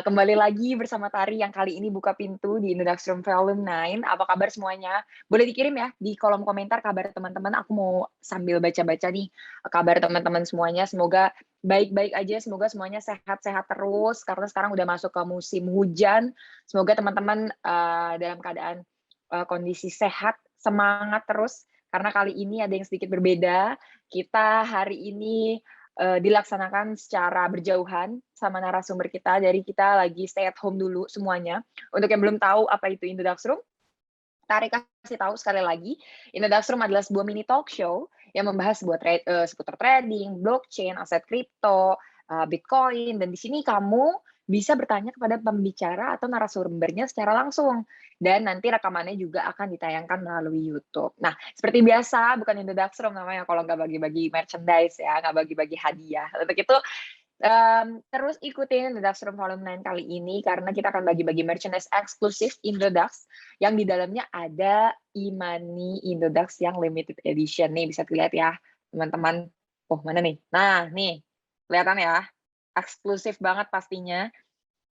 Kembali lagi bersama Tari yang kali ini buka pintu di Introduction Volume 9. Apa kabar semuanya? Boleh dikirim ya di kolom komentar kabar teman-teman. Aku mau sambil baca-baca nih kabar teman-teman semuanya. Semoga baik-baik aja, semoga semuanya sehat-sehat terus karena sekarang udah masuk ke musim hujan. Semoga teman-teman dalam keadaan kondisi sehat, semangat terus karena kali ini ada yang sedikit berbeda. Kita hari ini dilaksanakan secara berjauhan sama narasumber kita. Jadi kita lagi stay at home dulu semuanya. Untuk yang belum tahu apa itu Indodax Room, Tarik kasih tahu sekali lagi, Indodax Room adalah sebuah mini talk show yang membahas seputar trading, blockchain, aset kripto, Bitcoin, dan di sini kamu bisa bertanya kepada pembicara atau narasumbernya secara langsung. Dan nanti rekamannya juga akan ditayangkan melalui YouTube. Nah, seperti biasa, bukan Indodax Room namanya kalau nggak bagi-bagi merchandise ya, nggak bagi-bagi hadiah. Untuk itu, terus ikutin Indodax Room Volume 9 kali ini karena kita akan bagi-bagi merchandise eksklusif Indodax yang di dalamnya ada e-money Indodax yang limited edition. Nih bisa dilihat ya, teman-teman. Oh, mana nih? Nah, nih. Kelihatan ya? Eksklusif banget pastinya.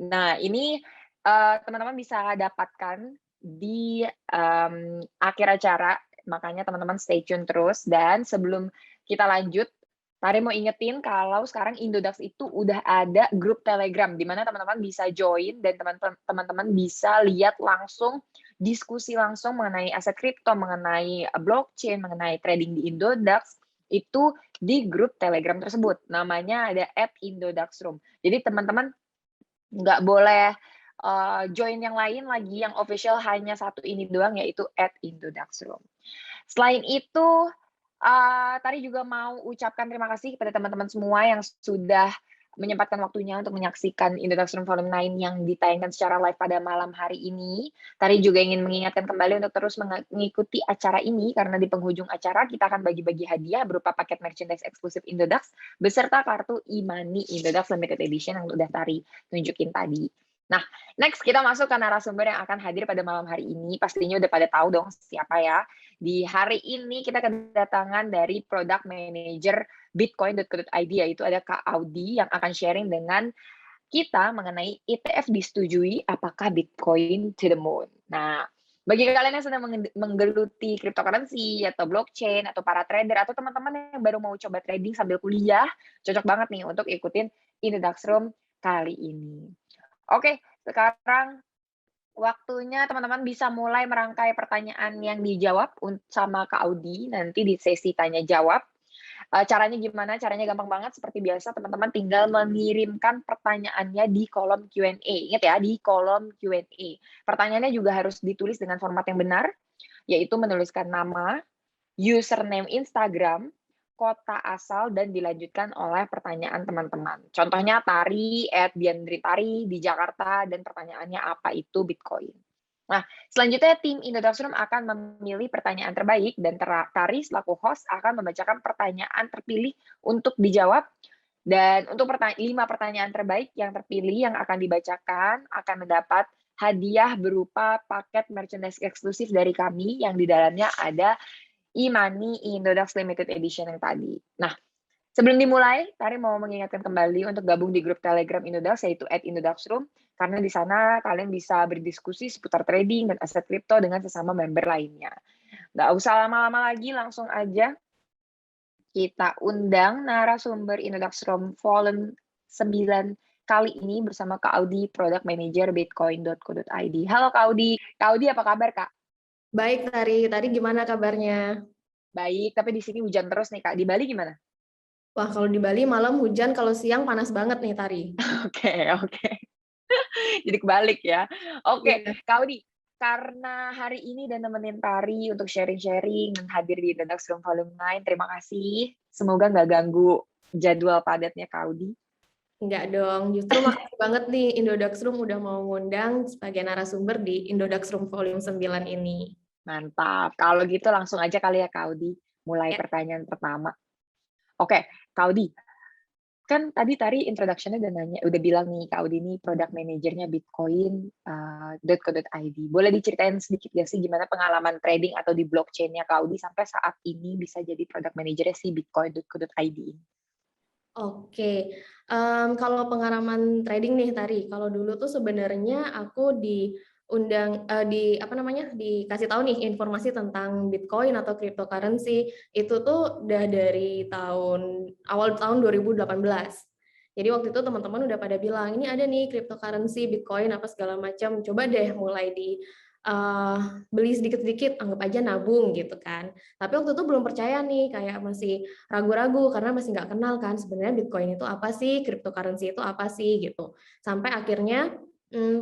Nah, ini teman-teman bisa dapatkan di akhir acara, makanya teman-teman stay tune terus. Dan sebelum kita lanjut, Tari mau ingetin kalau sekarang Indodax itu udah ada grup Telegram, di mana teman-teman bisa join dan teman-teman bisa lihat langsung, diskusi langsung mengenai aset kripto, mengenai blockchain, mengenai trading di Indodax, itu di grup Telegram tersebut. Namanya ada @Indodaxroom. Jadi teman-teman nggak boleh join yang lain lagi, yang official hanya satu ini doang, yaitu @Indodaxroom. Selain itu, Tari juga mau ucapkan terima kasih kepada teman-teman semua yang sudah menyempatkan waktunya untuk menyaksikan Indodax Room Volume 9 yang ditayangkan secara live pada malam hari ini. Tari juga ingin mengingatkan kembali untuk terus mengikuti acara ini, karena di penghujung acara kita akan bagi-bagi hadiah berupa paket merchandise eksklusif Indodax, beserta kartu e-money Indodax Limited Edition yang udah Tari tunjukin tadi. Nah, next kita masuk ke narasumber yang akan hadir pada malam hari ini. Pastinya udah pada tahu dong siapa ya. Di hari ini kita kedatangan dari Product Manager Bitcoin.co.id, yaitu ada Kak Audi yang akan sharing dengan kita mengenai ETF disetujui apakah Bitcoin to the moon. Nah, bagi kalian yang sedang menggeluti cryptocurrency atau blockchain atau para trader atau teman-teman yang baru mau coba trading sambil kuliah, cocok banget nih untuk ikutin Indodax Room kali ini. Oke, sekarang waktunya teman-teman bisa mulai merangkai pertanyaan yang dijawab sama Kak Audi nanti di sesi tanya jawab. Caranya gimana? Caranya gampang banget, seperti biasa teman-teman tinggal mengirimkan pertanyaannya di kolom Q&A. Ingat ya, di kolom Q&A. Pertanyaannya juga harus ditulis dengan format yang benar, yaitu menuliskan nama, username Instagram, kota asal, dan dilanjutkan oleh pertanyaan teman-teman. Contohnya Tari, @diandritari di Jakarta, dan pertanyaannya apa itu Bitcoin. Nah, selanjutnya tim Indodax Room akan memilih pertanyaan terbaik dan Tari selaku host akan membacakan pertanyaan terpilih untuk dijawab. Dan untuk 5 pertanyaan terbaik yang terpilih yang akan dibacakan akan mendapat hadiah berupa paket merchandise eksklusif dari kami yang di dalamnya ada e-money Indodax Limited Edition yang tadi. Nah, sebelum dimulai, Tari mau mengingatkan kembali untuk gabung di grup Telegram Indodax, yaitu @Indodaxroom, karena di sana kalian bisa berdiskusi seputar trading dan aset kripto dengan sesama member lainnya. Nggak usah lama-lama lagi, langsung aja kita undang narasumber Indodax Room Volume 9 kali ini bersama Kak Audi, Product Manager Bitcoin.co.id. Halo Kak Audi. Kak Audi, apa kabar Kak? Baik, Tari gimana kabarnya? Baik, tapi di sini hujan terus nih Kak. Di Bali gimana? Wah, kalau di Bali malam hujan, kalau siang panas banget nih, Tari. Oke. Jadi kebalik ya. Oke, Iya. Kak Audi, karena hari ini dan nemenin Tari untuk sharing-sharing dan hadir di Indodax Room Volume 9, terima kasih. Semoga nggak ganggu jadwal padatnya Kak Audi. Enggak dong, justru makasih banget nih Indodax Room udah mau ngundang sebagai narasumber di Indodax Room Volume 9 ini. Mantap. Kalau gitu langsung aja kali ya Kak Audi, mulai Ya. pertanyaan pertama. Oke, Kak Audi, kan tadi Tari introduction-nya udah bilang nih, Kak Audi ini product manajernya Bitcoin.co.id. Boleh diceritain sedikit nggak sih gimana pengalaman trading atau di blockchain-nya Kak Audi sampai saat ini bisa jadi product manajernya si Bitcoin.co.id ini? Oke, kalau pengalaman trading nih tadi, kalau dulu tuh sebenarnya aku diundang, apa namanya, dikasih tahu nih informasi tentang Bitcoin atau cryptocurrency, itu tuh udah dari awal tahun 2018. Jadi waktu itu teman-teman udah pada bilang, "Ini ada nih cryptocurrency, Bitcoin, apa segala macam, coba deh mulai eee, beli sedikit-sedikit, anggap aja nabung," gitu kan. Tapi waktu itu belum percaya nih, kayak masih ragu-ragu karena masih nggak kenal kan sebenarnya Bitcoin itu apa sih, cryptocurrency itu apa sih gitu. Sampai akhirnya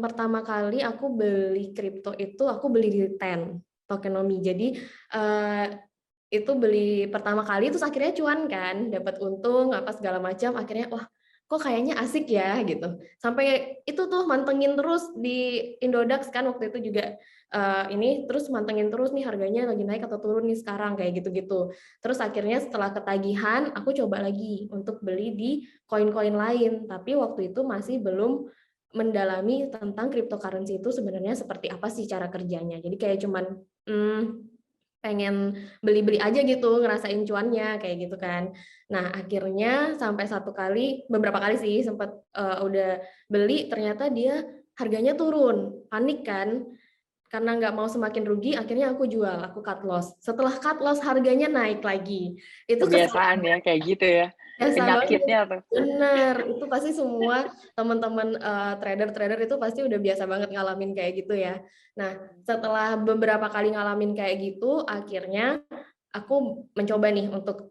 pertama kali aku beli kripto itu aku beli di Ten, Tokenomics. Jadi, eee, itu beli pertama kali terus akhirnya cuan kan, dapat untung apa segala macam, akhirnya, "Wah, kok kayaknya asik ya," gitu. Sampai itu tuh mantengin terus di Indodax kan waktu itu juga, ini terus mantengin terus nih harganya lagi naik atau turun nih sekarang, kayak gitu-gitu. Terus akhirnya setelah ketagihan, aku coba lagi untuk beli di koin-koin lain, tapi waktu itu masih belum mendalami tentang cryptocurrency itu sebenarnya seperti apa sih cara kerjanya. Jadi kayak cuman, mmm, pengen beli-beli aja gitu, ngerasain cuannya, kayak gitu kan. Nah, akhirnya sampai beberapa kali sih sempet, udah beli, ternyata dia harganya turun, panik kan. Karena nggak mau semakin rugi, akhirnya aku jual, aku cut loss. Setelah cut loss harganya naik lagi. Itu kesel Kebiasaan ya kayak gitu ya, biasa banget. penyakitnya tuh. Bener, itu pasti semua teman-teman, trader-trader itu pasti udah biasa banget ngalamin kayak gitu ya. Nah, setelah beberapa kali ngalamin kayak gitu, akhirnya aku mencoba nih untuk,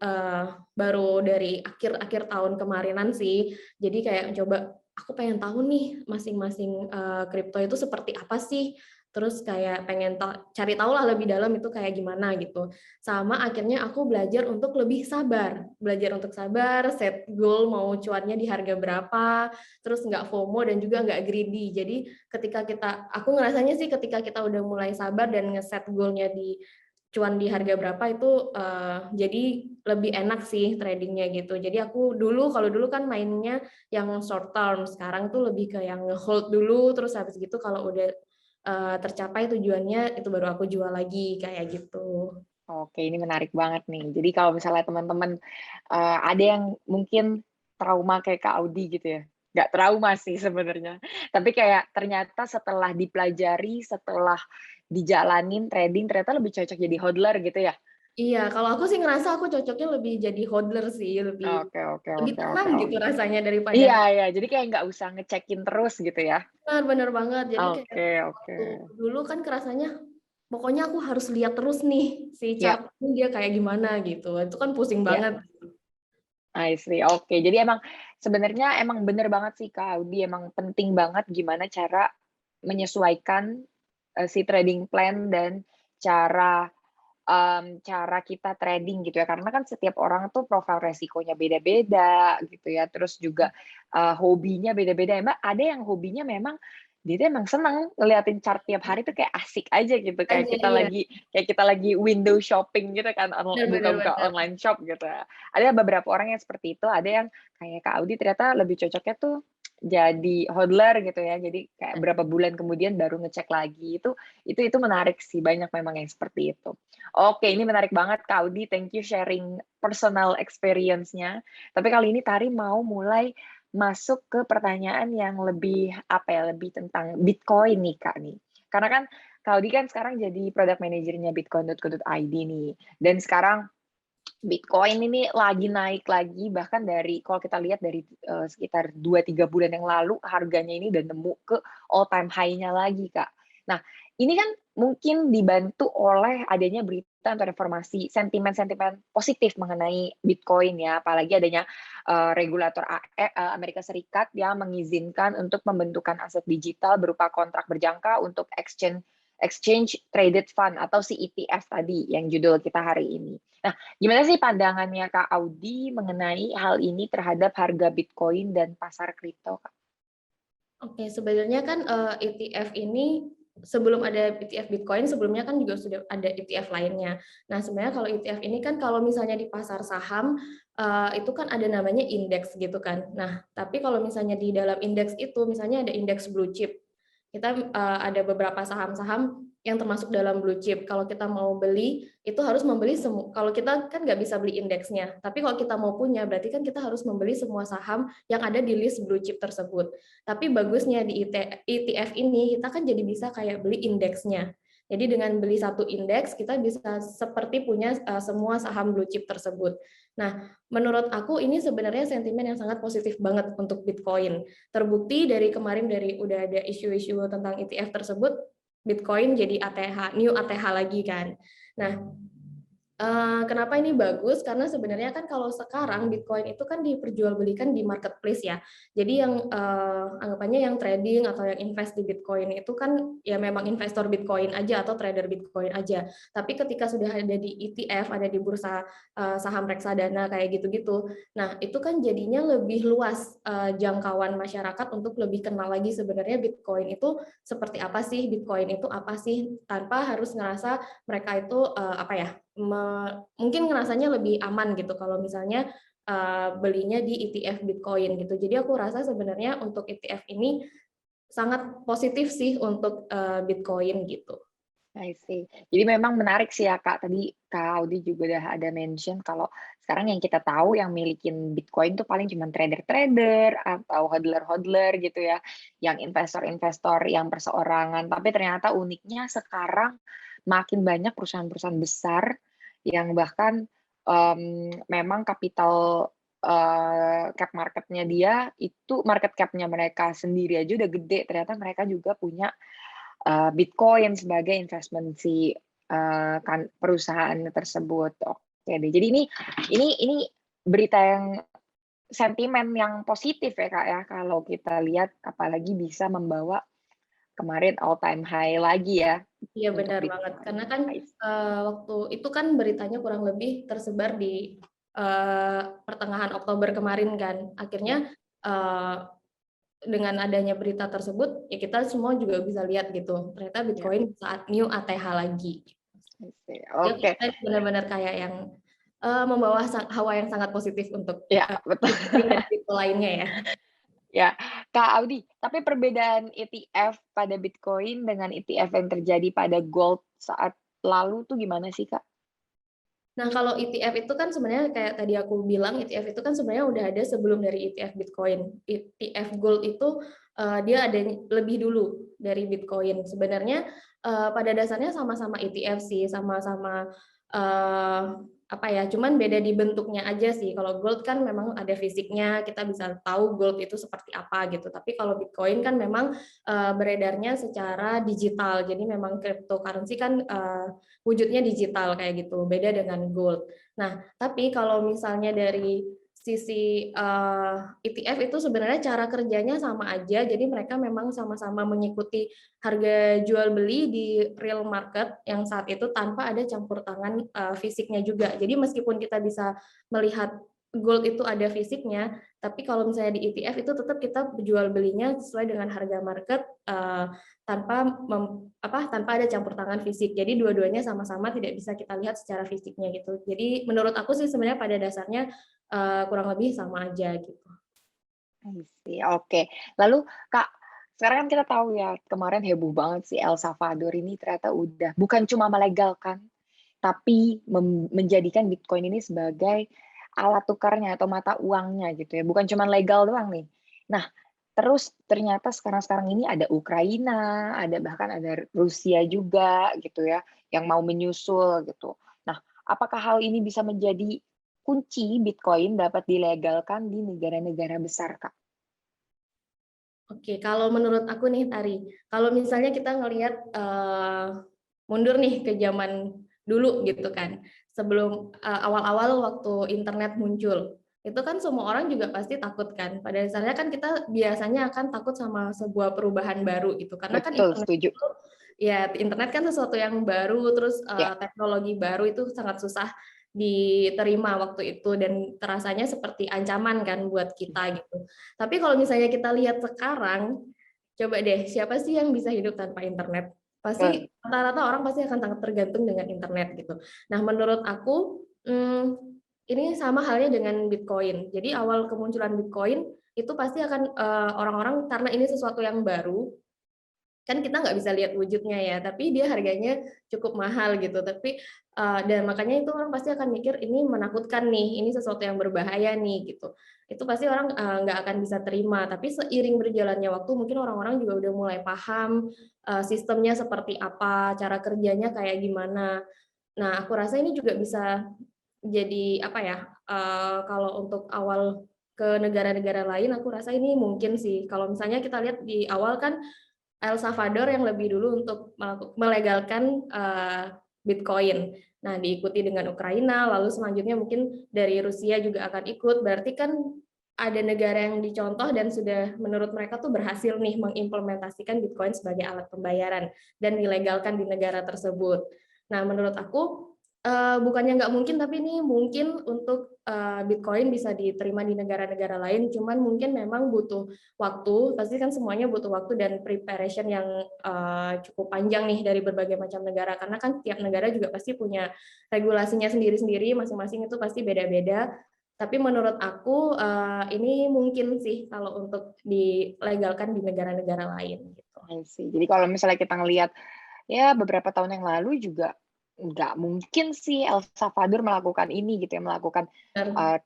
baru dari akhir-akhir tahun kemarinan sih. Jadi kayak mencoba, aku pengen tahu nih masing-masing, kripto itu seperti apa sih, terus kayak pengen cari tahu lah lebih dalam itu kayak gimana gitu. Sama akhirnya aku belajar untuk sabar, set goal mau cuannya di harga berapa, terus nggak FOMO dan juga nggak greedy. Jadi aku ngerasanya sih ketika kita udah mulai sabar dan ngeset goal-nya di cuan di harga berapa itu, jadi lebih enak sih tradingnya gitu. Jadi kalau dulu kan mainnya yang short term, sekarang tuh lebih ke yang nge-hold dulu, terus habis gitu kalau udah, tercapai tujuannya, itu baru aku jual lagi, kayak gitu. Oke, ini menarik banget nih. Jadi kalau misalnya teman-teman, ada yang mungkin trauma kayak Kak Audi gitu ya, nggak trauma sih sebenarnya, tapi kayak ternyata setelah dipelajari, setelah dijalanin trading, ternyata lebih cocok jadi hodler gitu ya? Iya, kalau aku sih ngerasa aku cocoknya lebih jadi hodler sih, lebih Oke oke lebih oke tenang oke gitu oke. rasanya daripada Iya iya, jadi kayak nggak usah ngecekin terus gitu ya? bener bener banget. Jadi kayak Oke oke. waktu dulu kan kerasanya, pokoknya aku harus lihat terus nih si Ya chart ini dia kayak gimana gitu, itu kan pusing ya, banget. I see, oke. Jadi emang sebenarnya emang bener banget sih Kak Audi, emang penting banget gimana cara menyesuaikan, si trading plan dan cara cara kita trading gitu ya, karena kan setiap orang tuh profil resikonya beda-beda gitu ya, terus juga, hobinya beda-beda. Emang ada yang hobinya memang dia tuh emang seneng ngeliatin chart tiap hari tuh kayak asik aja gitu, Aja iya, kayak kita lagi window shopping gitu kan, bener bener buka-buka bener. online shop gitu. Ada beberapa orang yang seperti itu, ada yang kayak Kak Audi ternyata lebih cocoknya tuh jadi hodler gitu ya, jadi kayak berapa bulan kemudian baru ngecek lagi, itu menarik sih, banyak memang yang seperti itu. Oke, ini menarik banget Kak Audi, thank you sharing personal experience-nya. Tapi kali ini Tari mau mulai masuk ke pertanyaan yang lebih, apa ya, lebih tentang Bitcoin nih, Kak, nih. Karena kan Kak Audi kan sekarang jadi product manager-nya Bitcoin.co.id nih, dan sekarang Bitcoin ini lagi naik lagi, bahkan dari kalau kita lihat dari, sekitar 2 3 bulan yang lalu, harganya ini udah nemu ke all time high-nya lagi, Kak. Nah, ini kan mungkin dibantu oleh adanya berita atau informasi sentimen-sentimen positif mengenai Bitcoin ya, apalagi adanya, regulator Amerika Serikat yang mengizinkan untuk pembentukan aset digital berupa kontrak berjangka untuk exchange traded fund atau si ETF tadi yang judul kita hari ini. Nah, gimana sih pandangannya Kak Audi mengenai hal ini terhadap harga Bitcoin dan pasar kripto, Kak? Oke, sebenarnya kan, ETF ini sebelum ada ETF Bitcoin, sebelumnya kan juga sudah ada ETF lainnya. Nah, sebenarnya kalau ETF ini kan kalau misalnya di pasar saham, itu kan ada namanya indeks gitu kan. Nah, tapi kalau misalnya di dalam indeks itu, misalnya ada indeks blue chip, kita, ada beberapa saham-saham yang termasuk dalam blue chip. Kalau kita mau beli, itu harus membeli semua. Kalau kita kan nggak bisa beli indeksnya, tapi kalau kita mau punya, berarti kan kita harus membeli semua saham yang ada di list blue chip tersebut. Tapi bagusnya di ETF ini, kita kan jadi bisa kayak beli indeksnya. Jadi dengan beli satu indeks, kita bisa seperti punya semua saham blue chip tersebut. Nah, menurut aku ini sebenarnya sentimen yang sangat positif banget untuk Bitcoin. Terbukti dari kemarin dari udah ada isu-isu tentang ETF tersebut, Bitcoin jadi ATH, new ATH lagi kan. Nah, kenapa ini bagus? Karena sebenarnya kan kalau sekarang Bitcoin itu kan diperjualbelikan di marketplace ya. Jadi yang anggapannya yang trading atau yang invest di Bitcoin itu kan ya memang investor Bitcoin aja atau trader Bitcoin aja. Tapi ketika sudah ada di ETF, ada di bursa saham reksadana kayak gitu-gitu, nah itu kan jadinya lebih luas jangkauan masyarakat untuk lebih kenal lagi sebenarnya Bitcoin itu seperti apa sih, Bitcoin itu apa sih, tanpa harus ngerasa mereka itu apa ya, mungkin ngerasanya lebih aman gitu kalau misalnya belinya di ETF Bitcoin gitu. Jadi aku rasa sebenarnya untuk ETF ini sangat positif sih untuk Bitcoin gitu. I see. Jadi memang menarik sih ya Kak, tadi Kak Audi juga udah ada mention kalau sekarang yang kita tahu yang milikin Bitcoin tuh paling cuma trader-trader atau hodler-hodler gitu ya, yang investor-investor yang perseorangan. Tapi ternyata uniknya sekarang makin banyak perusahaan-perusahaan besar yang bahkan memang kapital cap marketnya dia itu market cap-nya mereka sendiri aja udah gede. Ternyata mereka juga punya Bitcoin sebagai investment si kan perusahaan tersebut. Oke deh. Jadi ini berita yang sentimen yang positif ya Kak ya, kalau kita lihat apalagi bisa membawa kemarin all time high lagi ya Iya untuk benar banget. Bitcoin. Karena kan waktu itu kan beritanya kurang lebih tersebar di pertengahan Oktober kemarin kan. Ya, Akhirnya dengan adanya berita tersebut, ya kita semua juga bisa lihat gitu. Ternyata ya. Bitcoin saat new ATH lagi. Ya, Oke. kita benar-benar kayak yang membawa hawa yang sangat positif untuk Ya, betul. Bitcoin dan kripto lainnya ya. Ya, Kak Audi, tapi perbedaan ETF pada Bitcoin dengan ETF yang terjadi pada gold saat lalu tuh gimana sih, Kak? Nah, kalau ETF itu kan sebenarnya kayak tadi aku bilang, ETF itu kan sebenarnya udah ada sebelum dari ETF Bitcoin. ETF Gold itu dia ada lebih dulu dari Bitcoin. Sebenarnya pada dasarnya sama-sama ETF sih, sama-sama eh, apa ya, cuman beda di bentuknya aja sih. Kalau Gold kan memang ada fisiknya, kita bisa tahu Gold itu seperti apa gitu. Tapi kalau Bitcoin kan memang beredarnya secara digital. Jadi memang cryptocurrency kan wujudnya digital kayak gitu, beda dengan gold. Nah, tapi kalau misalnya dari sisi ETF itu sebenarnya cara kerjanya sama aja, jadi mereka memang sama-sama mengikuti harga jual beli di real market yang saat itu tanpa ada campur tangan fisiknya juga. Jadi meskipun kita bisa melihat gold itu ada fisiknya, tapi kalau misalnya di ETF itu tetap kita jual belinya sesuai dengan harga market tanpa ada campur tangan fisik. Jadi dua-duanya sama-sama tidak bisa kita lihat secara fisiknya gitu. Jadi menurut aku sih sebenarnya pada dasarnya kurang lebih sama aja gitu. I see, oke. Lalu Kak, sekarang kan kita tahu ya, kemarin heboh banget sih El Salvador ini ternyata udah bukan cuma melegalkan, tapi menjadikan Bitcoin ini sebagai alat tukarnya atau mata uangnya gitu ya, bukan cuma legal doang nih. Nah, terus ternyata sekarang-sekarang ini ada Ukraina, ada bahkan ada Rusia juga gitu ya, yang mau menyusul gitu. Nah, apakah hal ini bisa menjadi kunci Bitcoin dapat dilegalkan di negara-negara besar, Kak? Oke, kalau menurut aku nih Tari, kalau misalnya kita ngelihat mundur nih ke zaman dulu gitu kan, sebelum awal-awal waktu internet muncul, itu kan semua orang juga pasti takut kan. Pada dasarnya kan kita biasanya akan takut sama sebuah perubahan baru gitu, karena kan Betul, internet setuju. itu ya internet kan sesuatu yang baru, terus Ya, teknologi baru itu sangat susah diterima waktu itu dan terasanya seperti ancaman kan buat kita gitu. Tapi kalau misalnya kita lihat sekarang, coba deh siapa sih yang bisa hidup tanpa internet? betul. Pasti rata-rata orang pasti akan sangat tergantung dengan internet gitu. Nah, menurut aku ini sama halnya dengan Bitcoin. Jadi awal kemunculan Bitcoin itu pasti akan orang-orang karena ini sesuatu yang baru, kan kita nggak bisa lihat wujudnya ya, tapi dia harganya cukup mahal gitu. Tapi dan makanya itu orang pasti akan mikir ini menakutkan nih, ini sesuatu yang berbahaya nih gitu. Itu pasti orang nggak akan bisa terima. Tapi seiring berjalannya waktu, mungkin orang-orang juga udah mulai paham sistemnya seperti apa, cara kerjanya kayak gimana. Nah, aku rasa ini juga bisa jadi apa ya? Kalau untuk awal ke negara-negara lain, aku rasa ini mungkin sih. Kalau misalnya kita lihat di awal kan El Salvador yang lebih dulu untuk melegalkan Bitcoin. Nah, diikuti dengan Ukraina, lalu selanjutnya mungkin dari Rusia juga akan ikut. Berarti kan ada negara yang dicontoh dan sudah menurut mereka tuh berhasil nih mengimplementasikan Bitcoin sebagai alat pembayaran dan dilegalkan di negara tersebut. Nah, menurut aku bukannya nggak mungkin, tapi ini mungkin untuk Bitcoin bisa diterima di negara-negara lain. Cuman mungkin memang butuh waktu, pasti kan semuanya butuh waktu dan preparation yang cukup panjang nih dari berbagai macam negara, karena kan tiap negara juga pasti punya regulasinya sendiri-sendiri, masing-masing itu pasti beda-beda. Tapi menurut aku ini mungkin sih kalau untuk dilegalkan di negara-negara lain gitu. Sih. Jadi kalau misalnya kita ngelihat ya beberapa tahun yang lalu juga nggak mungkin sih El Salvador melakukan ini gitu ya, melakukan uh,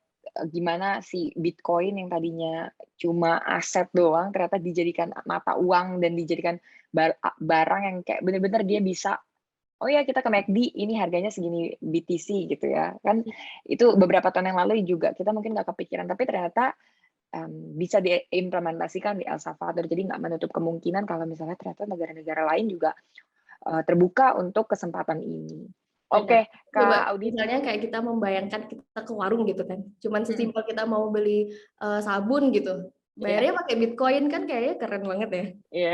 gimana si Bitcoin yang tadinya cuma aset doang ternyata dijadikan mata uang dan dijadikan barang yang kayak bener-bener dia bisa, oh ya kita ke McD ini harganya segini BTC gitu ya kan. Itu beberapa tahun yang lalu juga kita mungkin nggak kepikiran, tapi ternyata bisa diimplementasikan di El Salvador. Jadi nggak menutup kemungkinan kalau misalnya ternyata negara-negara lain juga terbuka untuk kesempatan ini. Benar. Oke, Coba Kak Audi. misalnya kayak kita membayangkan kita ke warung gitu kan, cuman sesimpel kita mau beli sabun gitu, Iya, bayarnya pakai Bitcoin kan kayaknya keren banget ya. iya.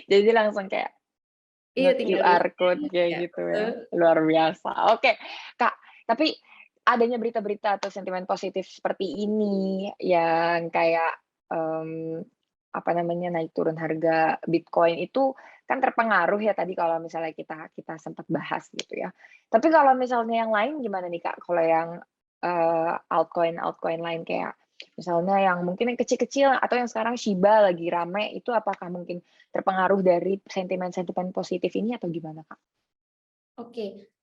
Jadi langsung kayak Iya, tinggal di nge-QR code kayak ya, gitu ya. Luar biasa. Oke, Kak, tapi adanya berita-berita atau sentimen positif seperti ini yang kayak apa namanya naik turun harga Bitcoin itu kan terpengaruh ya tadi kalau misalnya kita kita sempat bahas gitu ya. Tapi kalau misalnya yang lain gimana nih Kak? Kalau yang altcoin lain kayak misalnya yang mungkin yang kecil-kecil atau yang sekarang Shiba lagi rame itu apakah mungkin terpengaruh dari sentimen-sentimen positif ini atau gimana, Kak? Oke,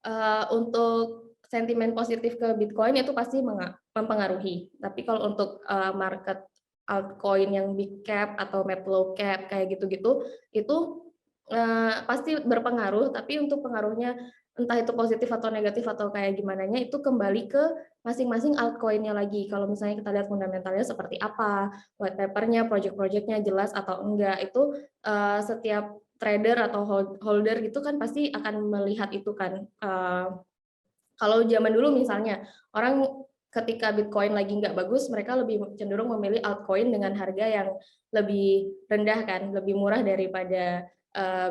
untuk sentimen positif ke Bitcoin itu pasti mempengaruhi. Tapi kalau untuk market altcoin yang big cap atau low cap kayak gitu-gitu, itu pasti berpengaruh. Tapi untuk pengaruhnya entah itu positif atau negatif atau kayak gimananya itu kembali ke masing-masing altcoinnya lagi. Kalau misalnya kita lihat fundamentalnya seperti apa, white papernya, project-projectnya jelas atau enggak, itu setiap trader atau holder gitu kan pasti akan melihat itu kan. Kalau zaman dulu misalnya orang ketika Bitcoin lagi nggak bagus, mereka lebih cenderung memilih altcoin dengan harga yang lebih rendah kan, lebih murah daripada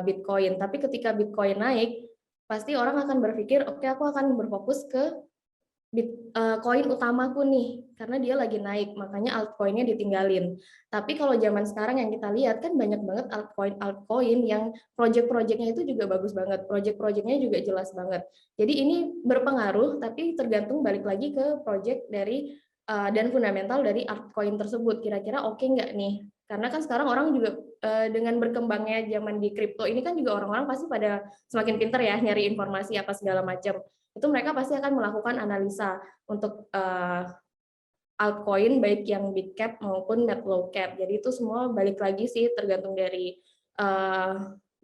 Bitcoin. Tapi ketika Bitcoin naik, pasti orang akan berpikir, oke, aku akan berfokus ke koin utamaku nih, karena dia lagi naik, makanya altcoin-nya ditinggalin. Tapi kalau zaman sekarang yang kita lihat kan banyak banget altcoin yang project-projectnya itu juga bagus banget, project-projectnya juga jelas banget. Jadi ini berpengaruh, tapi tergantung balik lagi ke project dari dan fundamental dari altcoin tersebut. Kira-kira oke nggak nih? Karena kan sekarang orang juga dengan berkembangnya zaman di kripto ini kan juga orang-orang pasti pada semakin pinter ya nyari informasi apa segala macam, itu mereka pasti akan melakukan analisa untuk altcoin baik yang big cap maupun net low cap. Jadi itu semua balik lagi sih tergantung dari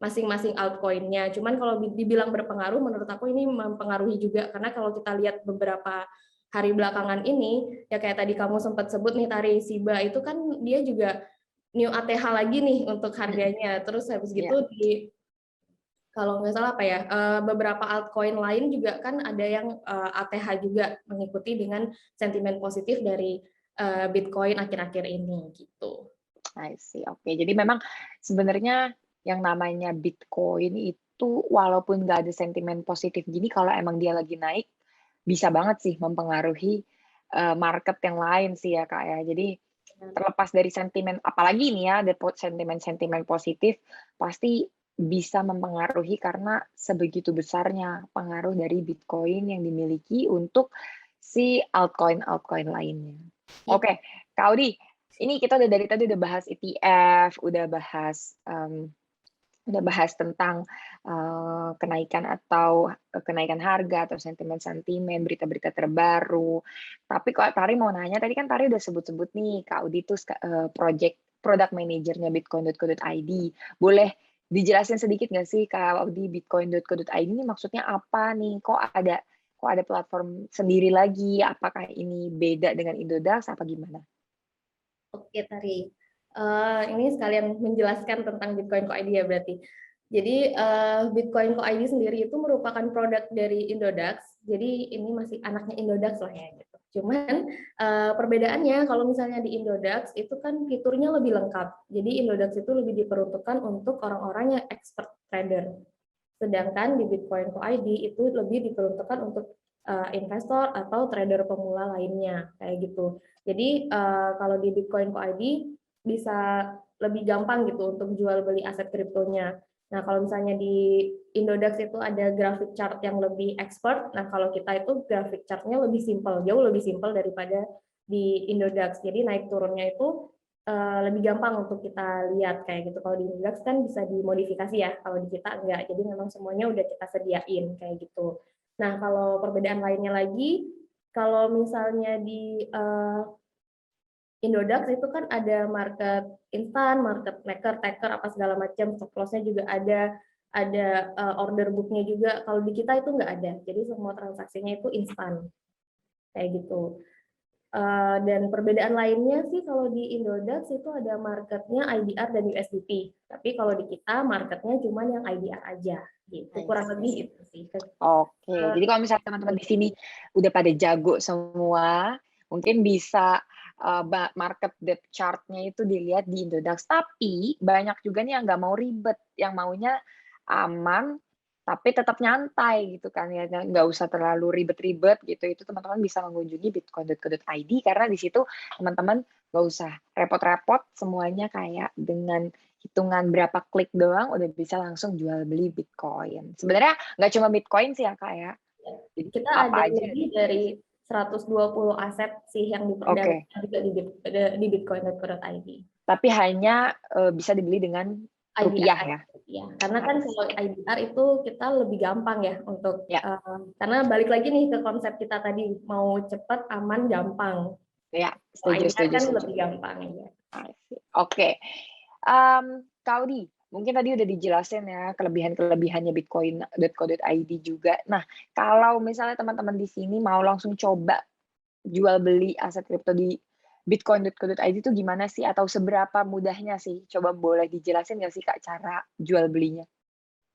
masing-masing altcoinnya. Cuman kalau dibilang berpengaruh, menurut aku ini mempengaruhi juga karena kalau kita lihat beberapa hari belakangan ini, ya kayak tadi kamu sempat sebut nih Tari Shiba itu kan dia juga new ATH lagi nih untuk harganya. Terus habis Iya. gitu kalau nggak salah apa ya, beberapa altcoin lain juga kan ada yang ATH juga mengikuti dengan sentimen positif dari Bitcoin akhir-akhir ini gitu. I see, oke. Jadi memang sebenarnya yang namanya Bitcoin itu walaupun nggak ada sentimen positif gini, kalau emang dia lagi naik, bisa banget sih mempengaruhi, market yang lain sih ya, Kak, ya. Jadi terlepas dari sentimen apalagi ini ya, ada sentimen-sentimen positif, pasti bisa mempengaruhi karena sebegitu besarnya pengaruh dari Bitcoin yang dimiliki untuk si altcoin-altcoin lainnya. Iya. Oke, Kak Audi, ini kita dari tadi udah bahas ETF, udah bahas tentang, kenaikan atau, kenaikan harga atau sentimen-sentimen, berita-berita terbaru. Tapi kok Tari mau nanya, tadi kan Tari udah sebut-sebut nih, Kak Audi tuh product manager-nya Bitcoin.co.id. Boleh dijelasin sedikit nggak sih, Kak Audi, Bitcoin.co.id ini maksudnya apa nih? Kok ada platform sendiri lagi? Apakah ini beda dengan Indodax apa gimana? Oke, Tari. Ini sekalian menjelaskan tentang Bitcoin Co ID ya berarti. Jadi Bitcoin Co ID sendiri itu merupakan produk dari Indodax. Jadi ini masih anaknya Indodax lah ya gitu. Cuman perbedaannya kalau misalnya di Indodax itu kan fiturnya lebih lengkap. Jadi Indodax itu lebih diperuntukkan untuk orang-orang yang expert trader. Sedangkan di Bitcoin Co ID itu lebih diperuntukkan untuk investor atau trader pemula lainnya kayak gitu. Jadi kalau di Bitcoin Co ID bisa lebih gampang gitu untuk jual beli aset kriptonya. Nah, kalau misalnya di Indodax itu ada grafik chart yang lebih expert, nah kalau kita itu grafik chartnya lebih simpel, jauh lebih simpel daripada di Indodax. Jadi naik turunnya itu lebih gampang untuk kita lihat kayak gitu. Kalau di Indodax kan bisa dimodifikasi ya, kalau di kita enggak. Jadi memang semuanya udah kita sediain kayak gitu. Nah, kalau perbedaan lainnya lagi, kalau misalnya di Indodax itu kan ada market instan, market maker, taker, apa segala macam, stop loss-nya juga ada order book-nya juga. Kalau di kita itu nggak ada, jadi semua transaksinya itu instan, kayak gitu. Dan perbedaan lainnya sih kalau di Indodax itu ada marketnya IDR dan USDT. Tapi kalau di kita marketnya cuma yang IDR aja, gitu. Kurang lebih itu sih. Oke, jadi kalau misalnya teman-teman di sini udah pada jago semua, mungkin bisa market depth chart-nya itu dilihat di Indodax. Tapi banyak juga nih yang nggak mau ribet, yang maunya aman, tapi tetap nyantai gitu kan ya, nggak usah terlalu ribet-ribet gitu. Itu teman-teman bisa mengunjungi bitcoin.co.id karena di situ teman-teman nggak usah repot-repot, semuanya kayak dengan hitungan berapa klik doang udah bisa langsung jual beli Bitcoin. Sebenarnya nggak cuma Bitcoin sih ya Kak ya. Jadi Kita ada apa aja. lebih dari 120 aset sih yang Oke. diperdagangkan juga di bitcoin.co.id. Tapi hanya bisa dibeli dengan IDR rupiah ya. ya. Karena kan kalau IDR itu kita lebih gampang ya untuk Ya, karena balik lagi nih ke konsep kita tadi mau cepat, aman, gampang. ya, Kalau setuju, IDR setuju, kan setuju. lebih gampang ya. Oke. Kaudi, mungkin tadi udah dijelasin ya kelebihan-kelebihannya bitcoin.co.id juga. Nah, kalau misalnya teman-teman di sini mau langsung coba jual beli aset kripto di bitcoin.co.id itu gimana sih? Atau seberapa mudahnya sih? Coba boleh dijelasin nggak sih Kak cara jual belinya?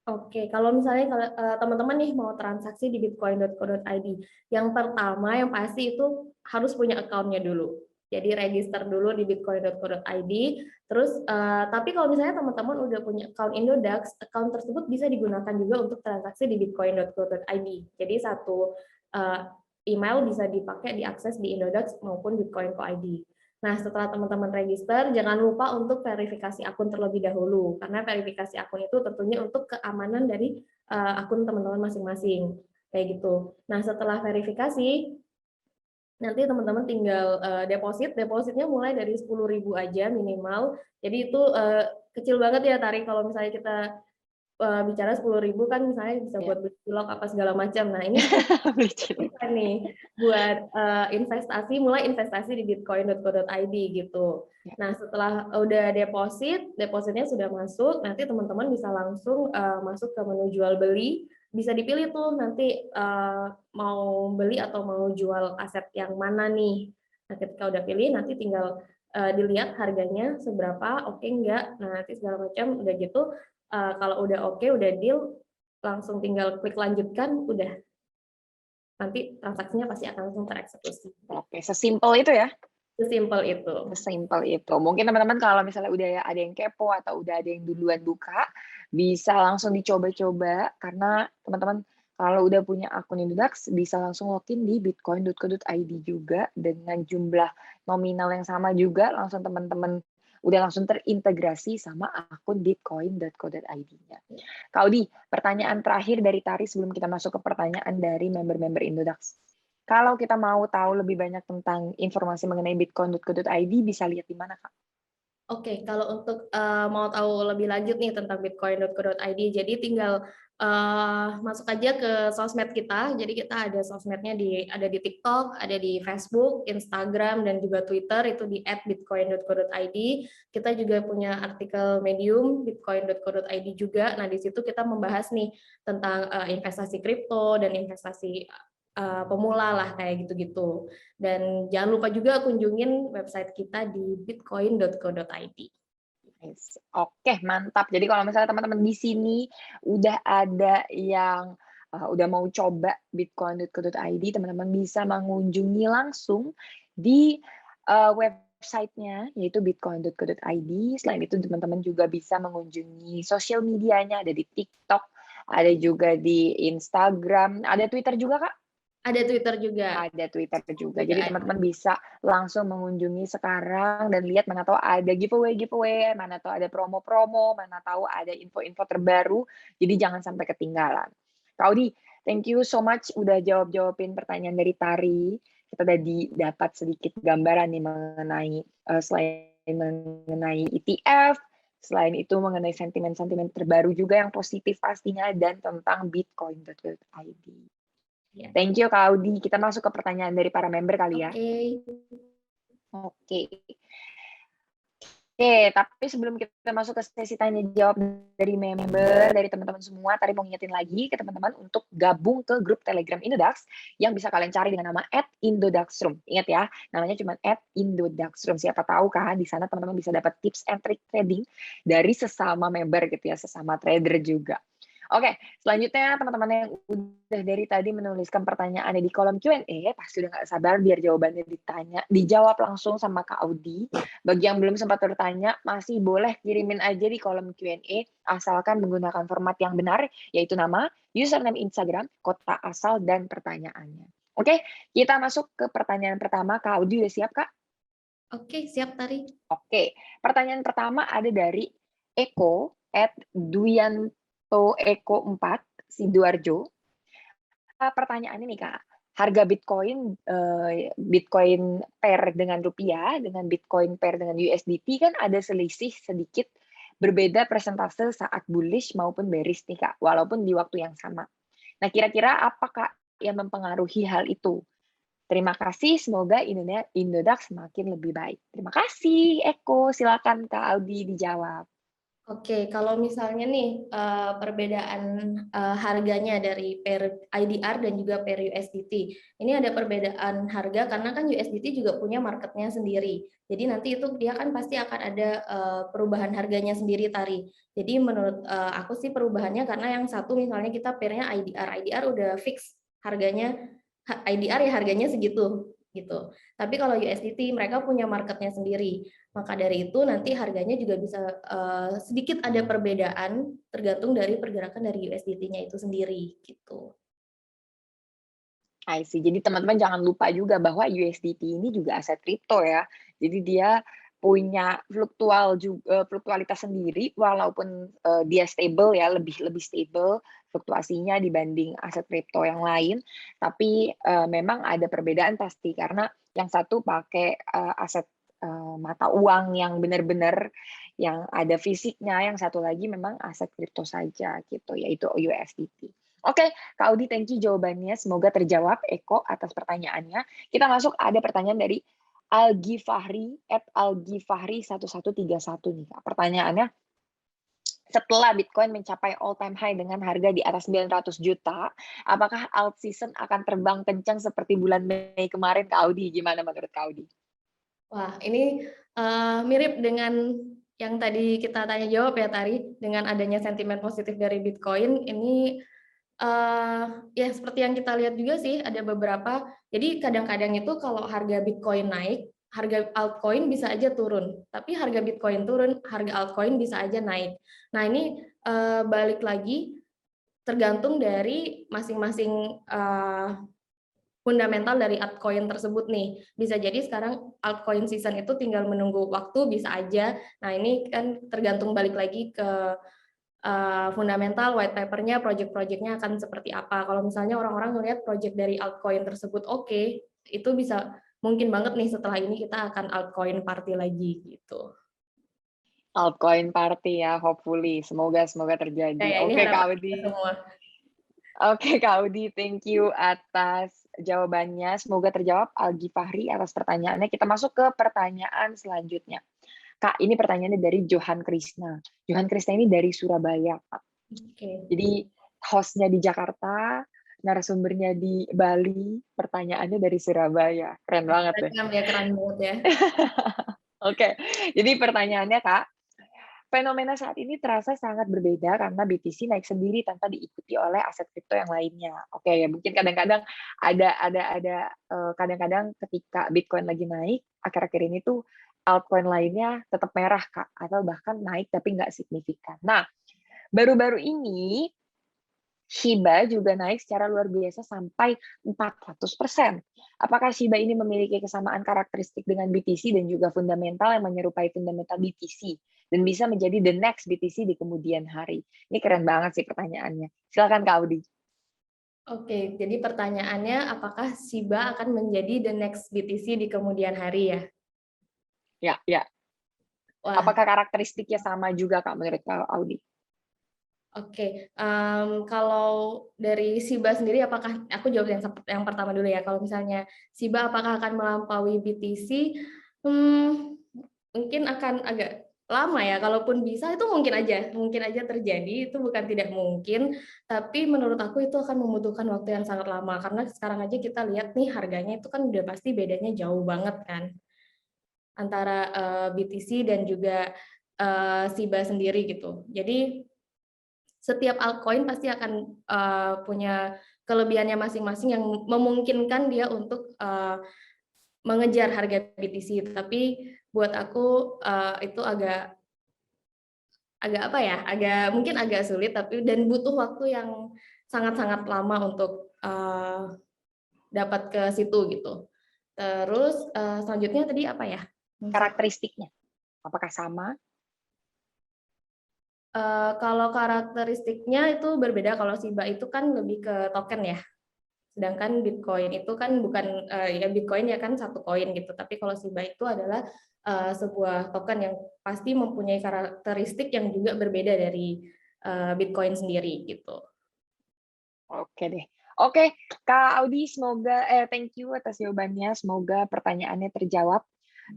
Oke, kalau misalnya teman-teman nih mau transaksi di bitcoin.co.id, yang pertama yang pasti itu harus punya account-nya dulu. Jadi register dulu di bitcoin.co.id. Terus tapi kalau misalnya teman-teman udah punya account Indodax, account tersebut bisa digunakan juga untuk transaksi di bitcoin.co.id. Jadi satu email bisa dipakai diakses di Indodax maupun bitcoin.co.id. Nah, setelah teman-teman register, jangan lupa untuk verifikasi akun terlebih dahulu, karena verifikasi akun itu tentunya untuk keamanan dari akun teman-teman masing-masing, kayak gitu. Nah, setelah verifikasi, nanti teman-teman tinggal depositnya mulai dari 10.000 aja minimal. Jadi itu kecil banget ya Tari, kalau misalnya kita bicara 10.000 kan misalnya bisa Ya. buat beli cilok apa segala macam. Nah, ini 10.000 bisa nih buat mulai investasi di bitcoin.co.id gitu. Ya. Nah, setelah udah depositnya sudah masuk, nanti teman-teman bisa langsung masuk ke menu jual beli, bisa dipilih tuh nanti mau beli atau mau jual aset yang mana nih. Nah, ketika udah pilih nanti tinggal dilihat harganya seberapa, oke enggak. Nah, nanti segala macam udah gitu. Kalau udah oke, udah deal, langsung tinggal klik lanjutkan, udah nanti transaksinya pasti akan langsung tereksekusi. Oke, sesimpel itu ya? Sesimpel itu. Sesimpel itu. Mungkin teman-teman kalau misalnya udah ada yang kepo atau udah ada yang duluan buka, bisa langsung dicoba-coba karena teman-teman kalau udah punya akun Indodax bisa langsung login di bitcoin.co.id juga dengan jumlah nominal yang sama juga langsung teman-teman udah langsung terintegrasi sama akun bitcoin.co.id-nya. Kak Audi, pertanyaan terakhir dari Tari sebelum kita masuk ke pertanyaan dari member-member Indodax. Kalau kita mau tahu lebih banyak tentang informasi mengenai bitcoin.co.id bisa lihat di mana, Kak? Oke, kalau untuk, mau tahu lebih lanjut nih tentang bitcoin.co.id, jadi tinggal, masuk aja ke sosmed kita. Jadi kita ada sosmednya ada di TikTok, ada di Facebook, Instagram, dan juga Twitter, itu di @bitcoin.co.id. Kita juga punya artikel Medium, bitcoin.co.id juga. Nah, di situ kita membahas nih tentang, investasi kripto dan investasi, pemula lah, kayak gitu-gitu. Dan jangan lupa juga kunjungin website kita di bitcoin.co.id. Yes. Oke, mantap. Jadi kalau misalnya teman-teman di sini udah ada yang, udah mau coba bitcoin.co.id, teman-teman bisa mengunjungi langsung di, website-nya, yaitu bitcoin.co.id. Selain itu teman-teman juga bisa mengunjungi sosial medianya, ada di TikTok, ada juga di Instagram, ada Twitter juga, Kak? Ada Twitter juga. Ada Twitter juga. Juga Jadi ada. teman-teman bisa langsung mengunjungi sekarang dan lihat mana tahu ada giveaway-giveaway, mana tahu ada promo-promo, mana tahu ada info-info terbaru. Jadi jangan sampai ketinggalan. Kak Audi, thank you so much udah jawab-jawabin pertanyaan dari Tari. Kita tadi dapat sedikit gambaran nih mengenai selain mengenai ETF, selain itu mengenai sentimen-sentimen terbaru juga yang positif pastinya dan tentang bitcoin.co.id. Ya. Thank you Kak Audi. Kita masuk ke pertanyaan dari para member kali ya. Oke. Oke. Oke, tapi sebelum kita masuk ke sesi tanya jawab dari member, dari teman-teman semua, tadi mau ngingetin lagi ke teman-teman untuk gabung ke grup Telegram Indodax yang bisa kalian cari dengan nama @indodaxroom. Ingat ya, namanya cuma @indodaxroom. Siapa tahu kan di sana teman-teman bisa dapat tips and trick trading dari sesama member gitu ya, sesama trader juga. Oke, selanjutnya teman-teman yang udah dari tadi menuliskan pertanyaannya di kolom Q&A, pasti udah nggak sabar biar jawabannya dijawab langsung sama Kak Audi. Bagi yang belum sempat bertanya, masih boleh kirimin aja di kolom Q&A, asalkan menggunakan format yang benar, yaitu nama, username Instagram, kota asal, dan pertanyaannya. Oke, kita masuk ke pertanyaan pertama. Kak Audi udah siap, Kak? Oke, siap Tari. Oke, pertanyaan pertama ada dari Eko, @Duyanto Eko 4, Sidoarjo. Pertanyaannya nih Kak, harga Bitcoin, Bitcoin pair dengan rupiah, dengan Bitcoin pair dengan USDT kan ada selisih sedikit berbeda persentase saat bullish maupun bearish nih Kak, walaupun di waktu yang sama. Nah kira-kira apa Kak yang mempengaruhi hal itu? Terima kasih, semoga Indodax semakin lebih baik. Terima kasih Eko, silakan Kak Audi dijawab. Oke, kalau misalnya nih perbedaan harganya dari pair IDR dan juga pair USDT, ini ada perbedaan harga karena kan USDT juga punya marketnya sendiri. Jadi nanti itu dia kan pasti akan ada perubahan harganya sendiri Tari. Jadi menurut aku sih perubahannya karena yang satu misalnya kita pairnya IDR, IDR udah fix harganya IDR ya harganya segitu gitu. Tapi kalau USDT mereka punya marketnya sendiri. Maka dari itu nanti harganya juga bisa sedikit ada perbedaan tergantung dari pergerakan dari USDT-nya itu sendiri gitu. I see. Jadi teman-teman jangan lupa juga bahwa USDT ini juga aset kripto ya. Jadi dia punya fluktualitas sendiri walaupun dia stable ya, lebih lebih stable fluktuasinya dibanding aset kripto yang lain. Tapi memang ada perbedaan pasti karena yang satu pakai aset mata uang yang benar-benar yang ada fisiknya, yang satu lagi memang aset kripto saja gitu, yaitu USDT. Oke, Kak Audi, thank you jawabannya. Semoga terjawab, Eko, atas pertanyaannya. Kita masuk, ada pertanyaan dari Algi Fahri, Algi Fahri 1131 nih, Kak. Pertanyaannya, setelah Bitcoin mencapai all-time high dengan harga di atas 900 juta, apakah alt season akan terbang kencang seperti bulan Mei kemarin, Kak Audi? Gimana menurut Kak Audi? Wah, ini mirip dengan yang tadi kita tanya jawab ya Tari, dengan adanya sentimen positif dari Bitcoin, ini ya seperti yang kita lihat juga sih ada beberapa. Jadi kadang-kadang itu kalau harga Bitcoin naik, harga altcoin bisa aja turun. Tapi harga Bitcoin turun, harga altcoin bisa aja naik. Nah ini balik lagi tergantung dari masing-masing fundamental dari altcoin tersebut nih. Bisa jadi sekarang altcoin season itu tinggal menunggu waktu, bisa aja. Nah ini kan tergantung balik lagi ke fundamental, white paper-nya, project-project-nya akan seperti apa. Kalau misalnya orang-orang ngelihat project dari altcoin tersebut oke, itu bisa mungkin banget nih setelah ini kita akan altcoin party lagi gitu. Altcoin party ya, hopefully. Semoga Ya, terjadi. ya ini Oke, harapan Kak kita Audi. semua. Oke, Kak Audi, thank you atas jawabannya. Semoga terjawab Algi Fahri atas pertanyaannya. Kita masuk ke pertanyaan selanjutnya. Kak, ini pertanyaannya dari Johan Krisna. Johan Krisna ini dari Surabaya, Kak. Oke. Jadi hostnya di Jakarta, narasumbernya di Bali, pertanyaannya dari Surabaya. Keren banget deh. Keren ya, keren banget ya. Oke, jadi pertanyaannya Kak, fenomena saat ini terasa sangat berbeda karena BTC naik sendiri tanpa diikuti oleh aset kripto yang lainnya. Oke ya, mungkin kadang-kadang kadang-kadang ketika Bitcoin lagi naik, akhir-akhir ini tuh altcoin lainnya tetap merah Kak, atau bahkan naik tapi nggak signifikan. Nah, baru-baru ini Shiba juga naik secara luar biasa sampai 400%. Apakah Shiba ini memiliki kesamaan karakteristik dengan BTC dan juga fundamental yang menyerupai fundamental BTC dan bisa menjadi the next BTC di kemudian hari? Ini keren banget sih pertanyaannya. Silakan Kak Audi. Oke, jadi pertanyaannya apakah Shiba akan menjadi the next BTC di kemudian hari ya? Ya, ya. Wah, Apakah karakteristiknya sama juga Kak menurut Kak Audi? oke. Kalau dari Shiba sendiri apakah aku jawab yang pertama dulu ya. Kalau misalnya Shiba apakah akan melampaui BTC? Mungkin akan agak lama ya. Kalaupun bisa itu mungkin aja terjadi. Itu bukan tidak mungkin. Tapi menurut aku itu akan membutuhkan waktu yang sangat lama karena sekarang aja kita lihat nih harganya itu kan udah pasti bedanya jauh banget kan antara BTC dan juga Shiba sendiri gitu. Jadi setiap altcoin pasti akan punya kelebihannya masing-masing yang memungkinkan dia untuk mengejar harga BTC. Tapi buat aku itu agak agak apa ya? Mungkin agak sulit tapi dan butuh waktu yang sangat-sangat lama untuk dapat ke situ gitu. Terus selanjutnya tadi apa ya? Karakteristiknya, apakah sama? Kalau karakteristiknya itu berbeda. Kalau Shiba itu kan lebih ke token ya. Sedangkan Bitcoin itu kan bukan ya Bitcoin ya kan satu koin gitu. Tapi kalau Shiba itu adalah sebuah token yang pasti mempunyai karakteristik yang juga berbeda dari Bitcoin sendiri gitu. Oke deh. Oke, Kak Audi, semoga thank you atas jawabannya. Semoga pertanyaannya terjawab.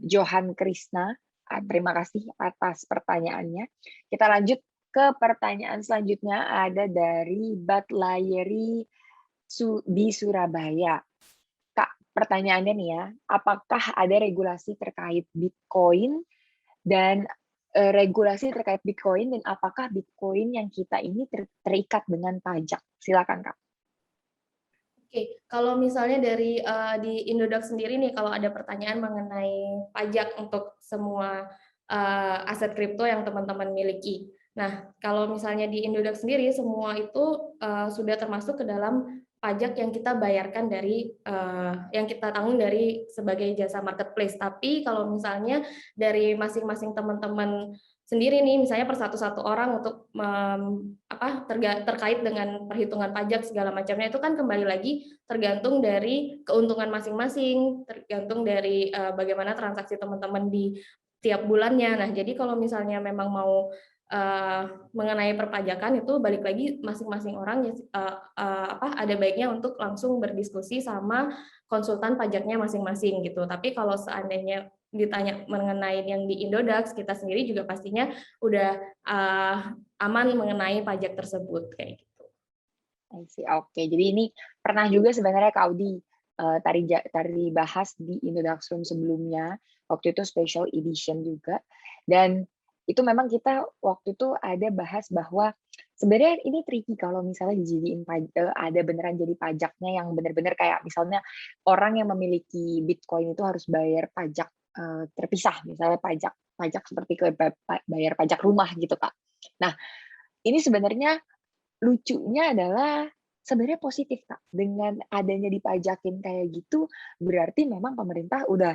Johan Krisna, terima kasih atas pertanyaannya. Kita lanjut ke pertanyaan selanjutnya, ada dari Batlayeri di Surabaya. Kak, pertanyaannya nih ya, apakah ada regulasi terkait Bitcoin dan regulasi terkait Bitcoin dan apakah Bitcoin yang kita ini terikat dengan pajak? Silakan Kak. Oke, kalau misalnya dari di Indodax sendiri nih, kalau ada pertanyaan mengenai pajak untuk semua aset kripto yang teman-teman miliki. Nah, kalau misalnya di Indodax sendiri, semua itu sudah termasuk ke dalam pajak yang kita bayarkan dari yang kita tanggung dari sebagai jasa marketplace. Tapi kalau misalnya dari masing-masing teman-teman sendiri nih, misalnya per satu orang untuk terkait dengan perhitungan pajak segala macamnya itu kan kembali lagi tergantung dari keuntungan masing-masing, tergantung dari bagaimana transaksi teman-teman di tiap bulannya. Nah, jadi kalau misalnya memang mau mengenai perpajakan itu balik lagi masing-masing orang ya ada baiknya untuk langsung berdiskusi sama konsultan pajaknya masing-masing gitu. Tapi kalau seandainya ditanya mengenai yang di Indodax, kita sendiri juga pastinya udah aman mengenai pajak tersebut kayak gitu. Oke, jadi ini pernah juga sebenarnya Kak Audi tadi bahas di Indodax Room sebelumnya, waktu itu special edition juga, dan itu memang kita waktu itu ada bahas bahwa sebenarnya ini tricky kalau misalnya dijadiin ada beneran jadi pajaknya yang benar-benar kayak misalnya orang yang memiliki Bitcoin itu harus bayar pajak terpisah, misalnya pajak seperti bayar pajak rumah gitu Kak. Nah, ini sebenarnya lucunya adalah sebenarnya positif, Kak. Dengan adanya dipajakin kayak gitu, berarti memang pemerintah udah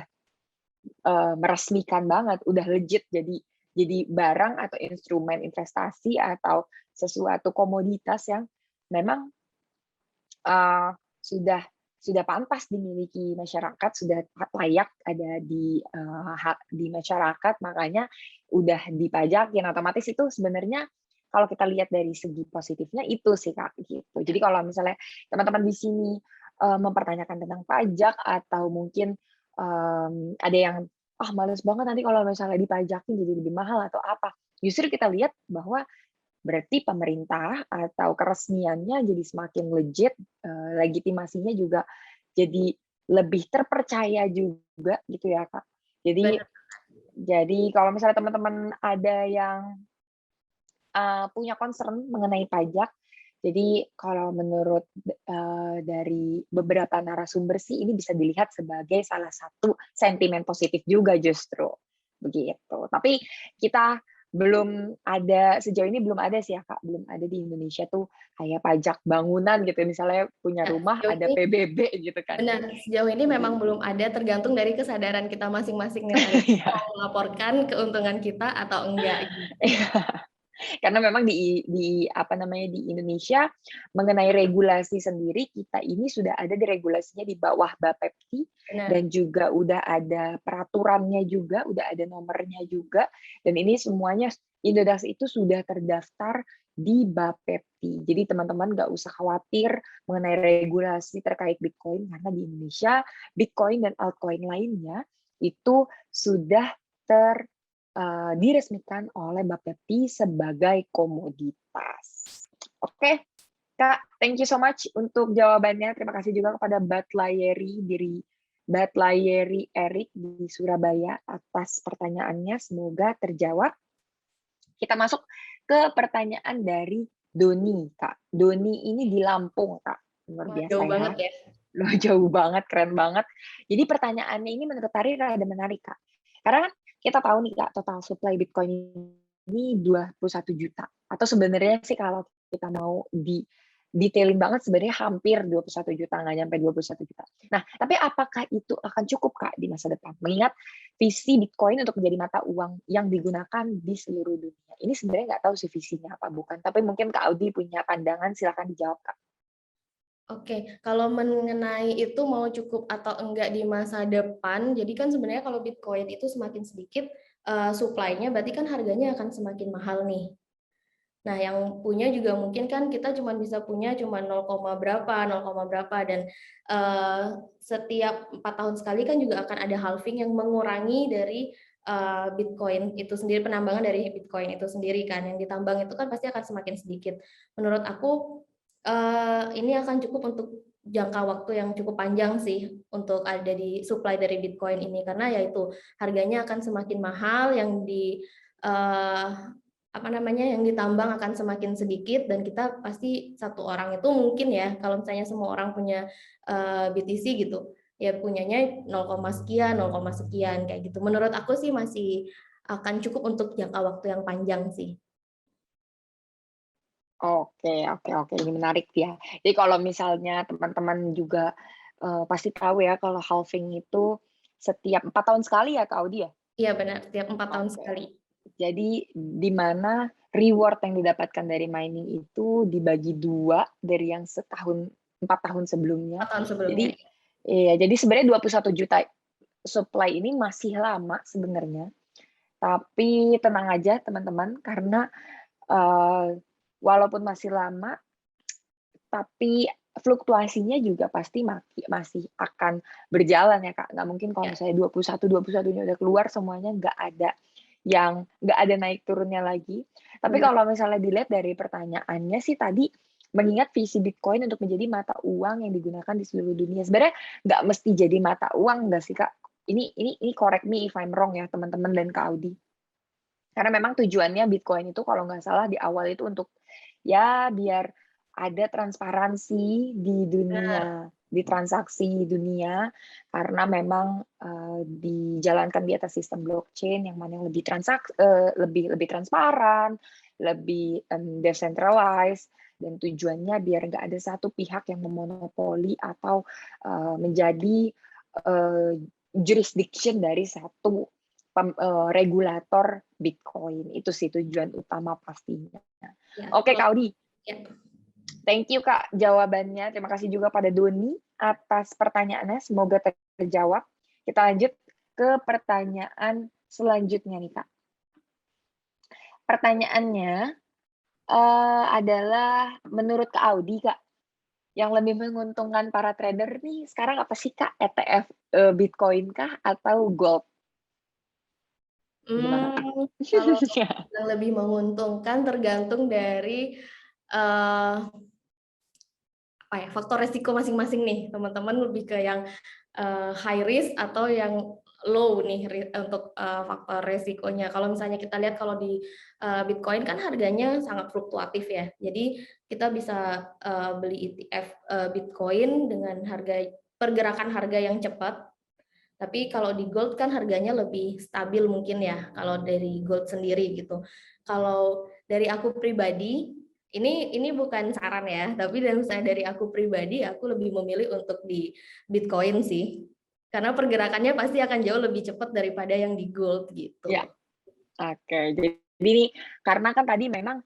meresmikan banget, udah legit jadi jadi barang atau instrumen investasi atau sesuatu komoditas yang memang sudah pantas dimiliki masyarakat, sudah layak ada di masyarakat, makanya udah dipajakin. Otomatis itu sebenarnya kalau kita lihat dari segi positifnya itu sih Kak, gitu. Jadi kalau misalnya teman-teman di sini mempertanyakan tentang pajak atau mungkin ada yang males banget nanti kalau misalnya dipajakin jadi lebih mahal atau apa. Justru kita lihat bahwa berarti pemerintah atau keresmiannya jadi semakin legit, legitimasinya juga jadi lebih terpercaya juga gitu ya, Kak. Jadi Benar. kalau misalnya teman-teman ada yang punya concern mengenai pajak, jadi kalau menurut dari beberapa narasumber sih ini bisa dilihat sebagai salah satu sentimen positif juga justru, begitu. Tapi kita belum ada, sejauh ini belum ada sih ya Kak, belum ada di Indonesia tuh kayak pajak bangunan gitu, misalnya punya Nah, rumah ada PBB gitu kan. benar, sejauh ini memang belum ada, tergantung dari kesadaran kita masing-masing nih tadi, Iya. mau melaporkan keuntungan kita atau enggak gitu. Karena memang apa namanya, di Indonesia mengenai regulasi sendiri, kita ini sudah ada di regulasinya di bawah Bapepti Benar. dan juga udah ada peraturannya juga, udah ada nomornya juga, dan ini semuanya Indodax itu sudah terdaftar di Bapepti. Jadi teman-teman nggak usah khawatir mengenai regulasi terkait Bitcoin, karena di Indonesia Bitcoin dan altcoin lainnya itu sudah diresmikan oleh Bapepti sebagai komoditas. Oke, Kak, thank you so much untuk jawabannya. Terima kasih juga kepada Batlayeri Erik di Surabaya atas pertanyaannya. Semoga terjawab. Kita masuk ke pertanyaan dari Doni, Kak. Doni ini di Lampung, Kak. Luar Wah, biasa jauh ya. banget ya. Loh, jauh banget, keren banget. Jadi pertanyaannya ini menurut Tari rada menarik, Kak. Karena kan kita tahu nih, Kak, total supply Bitcoin ini 21 juta. Atau sebenarnya sih kalau kita mau detailin banget sebenarnya hampir 21 juta, nggak nyampe 21 juta. Nah, tapi apakah itu akan cukup, Kak, di masa depan? Mengingat visi Bitcoin untuk menjadi mata uang yang digunakan di seluruh dunia. Ini sebenarnya nggak tahu sih visinya apa bukan, tapi mungkin Kak Audi punya pandangan, silakan dijawab, Kak. Oke, kalau mengenai itu mau cukup atau enggak di masa depan, jadi kan sebenarnya kalau Bitcoin itu semakin sedikit supply-nya, berarti kan harganya akan semakin mahal nih. Nah, yang punya juga mungkin kan kita cuma bisa punya cuma 0, berapa, 0, berapa, dan setiap 4 tahun sekali kan juga akan ada halving yang mengurangi dari Bitcoin itu sendiri, penambangan dari Bitcoin itu sendiri kan, yang ditambang itu kan pasti akan semakin sedikit. Menurut aku ini akan cukup untuk jangka waktu yang cukup panjang sih untuk ada di supply dari Bitcoin ini, karena yaitu harganya akan semakin mahal, yang yang ditambang akan semakin sedikit, dan kita pasti satu orang itu mungkin ya, kalau misalnya semua orang punya BTC gitu, ya punyanya 0, sekian, 0, sekian kayak gitu. Menurut aku sih masih akan cukup untuk jangka waktu yang panjang sih. Oke, oke, oke, ini menarik ya. Jadi kalau misalnya teman-teman juga pasti tahu ya kalau halving itu setiap 4 tahun sekali ya Kak Audi ya? Iya benar, tiap 4 tahun Oke. sekali. Jadi di mana reward yang didapatkan dari mining itu dibagi 2 dari yang 4 tahun sebelumnya. 4 tahun sebelumnya. Jadi iya, jadi sebenarnya 21 juta supply ini masih lama sebenarnya. Tapi tenang aja teman-teman, karena walaupun masih lama, tapi fluktuasinya juga pasti masih akan berjalan ya, Kak. Nggak mungkin kalau Ya. misalnya 21-nya udah keluar semuanya nggak ada naik turunnya lagi. Tapi Benar. kalau misalnya dilihat dari pertanyaannya sih tadi, mengingat visi Bitcoin untuk menjadi mata uang yang digunakan di seluruh dunia. Sebenarnya nggak mesti jadi mata uang nggak sih, Kak? Ini correct me if I'm wrong ya, teman-teman dan Kak Audi. Karena memang tujuannya Bitcoin itu kalau nggak salah di awal itu untuk, ya biar ada transparansi di Benar. dunia, di transaksi dunia, karena memang dijalankan di atas sistem blockchain yang mana yang lebih transparan, lebih decentralized, dan tujuannya biar nggak ada satu pihak yang memonopoli atau menjadi jurisdiction dari satu regulator Bitcoin. Itu sih tujuan utama pastinya. Ya, Oke, kalau Kak Audi. ya. Thank you, Kak, jawabannya. Terima kasih juga pada Doni atas pertanyaannya. Semoga terjawab. Kita lanjut ke pertanyaan selanjutnya nih, Kak. Pertanyaannya adalah menurut Kak Audi, Kak, yang lebih menguntungkan para trader nih sekarang apa sih, Kak? ETF, Bitcoin kah atau gold? Gimana, Kak? Kalau yang lebih menguntungkan tergantung dari eh, apa ya, faktor resiko masing-masing nih. Teman-teman lebih ke yang high risk atau yang low nih untuk faktor resikonya. Kalau misalnya kita lihat kalau di Bitcoin kan harganya sangat fluktuatif ya. Jadi kita bisa beli ETF Bitcoin dengan pergerakan harga yang cepat. Tapi kalau di gold kan harganya lebih stabil mungkin ya, kalau dari gold sendiri gitu. Kalau dari aku pribadi, ini bukan saran ya, tapi dari misalnya dari aku pribadi, aku lebih memilih untuk di Bitcoin sih. Karena pergerakannya pasti akan jauh lebih cepat daripada yang di gold Ya, gitu. oke. Jadi nih, karena kan tadi memang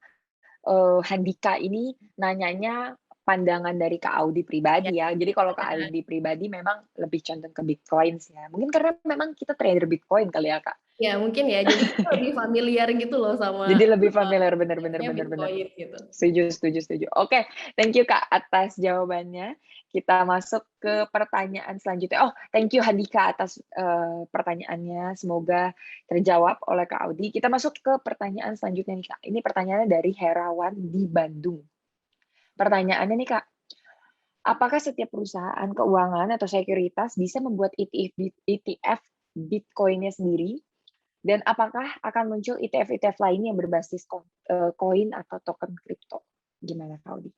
Handika ini nanyanya pandangan dari Kak Audi Ya, pribadi ya. Jadi kalau Kak Audi pribadi memang lebih condong ke Bitcoin sih ya. Mungkin karena memang kita trader Bitcoin kali ya, Kak? ya mungkin ya. Jadi kita lebih familiar gitu loh Jadi sama lebih familiar, bener bener ETF-nya bener bener. Bitcoin gitu. Setuju setuju setuju. Oke, thank you Kak atas jawabannya. Kita masuk ke pertanyaan selanjutnya. Oh, thank you Handika atas pertanyaannya. Semoga terjawab oleh Kak Audi. Kita masuk ke pertanyaan selanjutnya nih Kak. Ini pertanyaannya dari Herawan di Bandung. Pertanyaannya nih Kak, apakah setiap perusahaan keuangan atau sekuritas bisa membuat ETF Bitcoin-nya sendiri? Dan apakah akan muncul ETF-ETF lain yang berbasis koin atau token kripto? Gimana Kak Audi?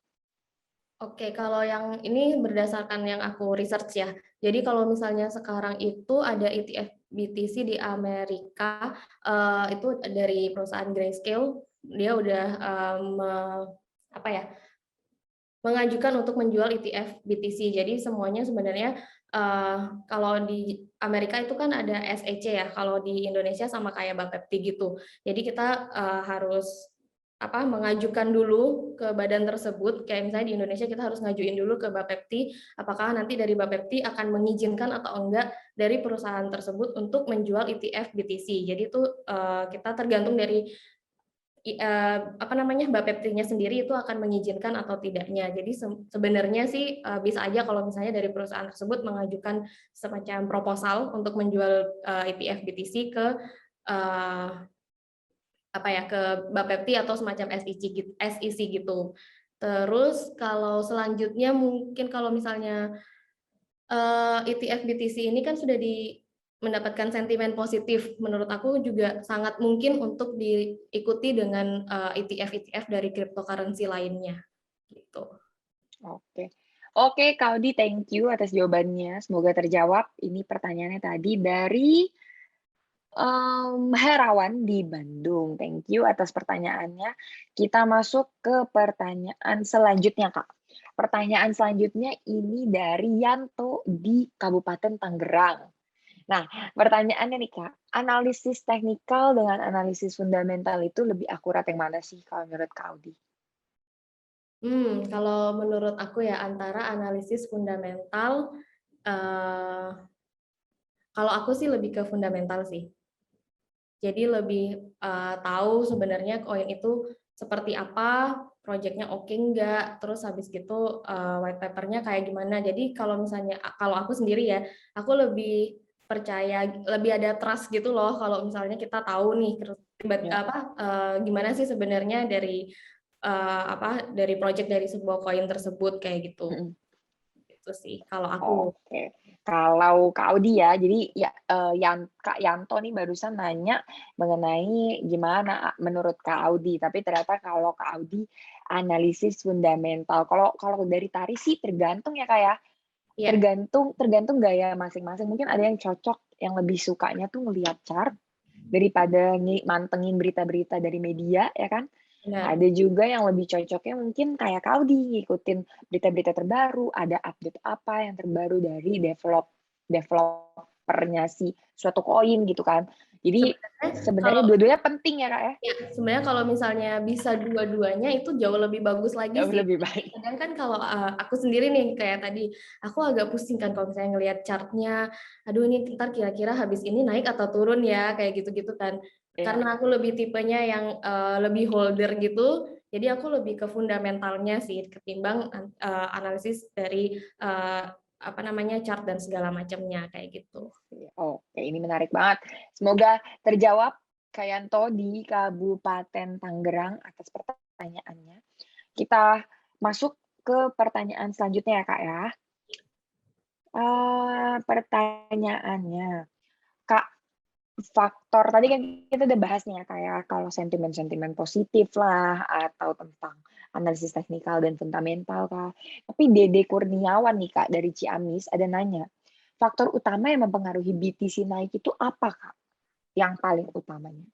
Oke, kalau yang ini berdasarkan yang aku research ya. Jadi kalau misalnya sekarang itu ada ETF BTC di Amerika, itu dari perusahaan Grayscale, dia udah apa ya, mengajukan untuk menjual ETF BTC. Jadi semuanya sebenarnya kalau di Amerika itu kan ada SEC ya, kalau di Indonesia sama kayak Bapepti gitu. Jadi kita harus mengajukan dulu ke badan tersebut, kayak misalnya di Indonesia kita harus ngajuin dulu ke Bapepti, apakah nanti dari Bapepti akan mengizinkan atau enggak dari perusahaan tersebut untuk menjual ETF BTC. Jadi itu kita tergantung dari Bapepti-nya sendiri itu akan mengizinkan atau tidaknya. Jadi sebenarnya sih bisa aja kalau misalnya dari perusahaan tersebut mengajukan semacam proposal untuk menjual ETF BTC ke ke Bapepti atau semacam SEC gitu. Terus kalau selanjutnya mungkin kalau misalnya ETF BTC ini kan sudah mendapatkan sentimen positif, menurut aku juga sangat mungkin untuk diikuti dengan ETF-ETF dari cryptocurrency lainnya gitu. Oke. Oke, Kak Audi, thank you atas jawabannya. Semoga terjawab. Ini pertanyaannya tadi dari Herawan di Bandung. Thank you atas pertanyaannya. Kita masuk ke pertanyaan selanjutnya, Kak. Pertanyaan selanjutnya ini dari Yanto di Kabupaten Tangerang. Nah, pertanyaannya nih, Kak, analisis teknikal dengan analisis fundamental itu lebih akurat yang mana sih kalau menurut Kak Audi? Kalau menurut aku ya antara analisis fundamental, kalau aku sih lebih ke fundamental sih. Jadi lebih tahu sebenarnya koin itu seperti apa, proyeknya oke enggak, terus habis gitu white paper-nya kayak gimana. Jadi kalau misalnya kalau aku sendiri ya, aku lebih percaya, lebih ada trust gitu loh kalau misalnya kita tahu nih Ya. gimana sih sebenarnya dari dari project dari sebuah koin tersebut kayak gitu. Mm-mm. Itu sih kalau aku. Oke. Kalau Kak Audi ya, jadi ya Kak Yanto nih barusan nanya mengenai gimana menurut Kak Audi, tapi ternyata kalau Kak Audi analisis fundamental. Kalau kalau dari Tari sih tergantung ya Kak ya. Ya, Tergantung tergantung gaya masing-masing. Mungkin ada yang cocok yang lebih sukanya tuh ngelihat chart daripada mantengin berita-berita dari media ya kan. benar. Ada juga yang lebih cocoknya mungkin kayak kau ngikutin berita-berita terbaru, ada update apa yang terbaru dari developer keepernya si suatu koin gitu kan. Jadi sebenarnya Kalau dua-duanya penting ya Kak ya? ya, sebenarnya kalau misalnya bisa dua-duanya itu jauh lebih bagus lagi Jauh sih. lebih Tapi baik. kadang kan kalau aku sendiri nih kayak tadi, aku agak pusing kan kalau misalnya ngelihat chartnya, aduh ini ntar kira-kira habis ini naik atau turun ya, kayak gitu-gitu kan. Iya. Karena aku lebih tipenya yang lebih holder gitu, jadi aku lebih ke fundamentalnya sih ketimbang analisis dari apa namanya chart dan segala macamnya kayak gitu. Oke, ini menarik banget. Semoga terjawab Kak Yanto di Kabupaten Tangerang atas pertanyaannya. Kita masuk ke pertanyaan selanjutnya ya Kak ya. Pertanyaannya, Kak, faktor tadi kan kita udah bahas nih ya Kak ya, kalau sentimen-sentimen positif lah atau tentang analisis teknikal dan fundamental Kak. Tapi Dede Kurniawan nih Kak dari Ciamis ada nanya, faktor utama yang mempengaruhi BTC naik itu apa Kak? Yang paling utamanya?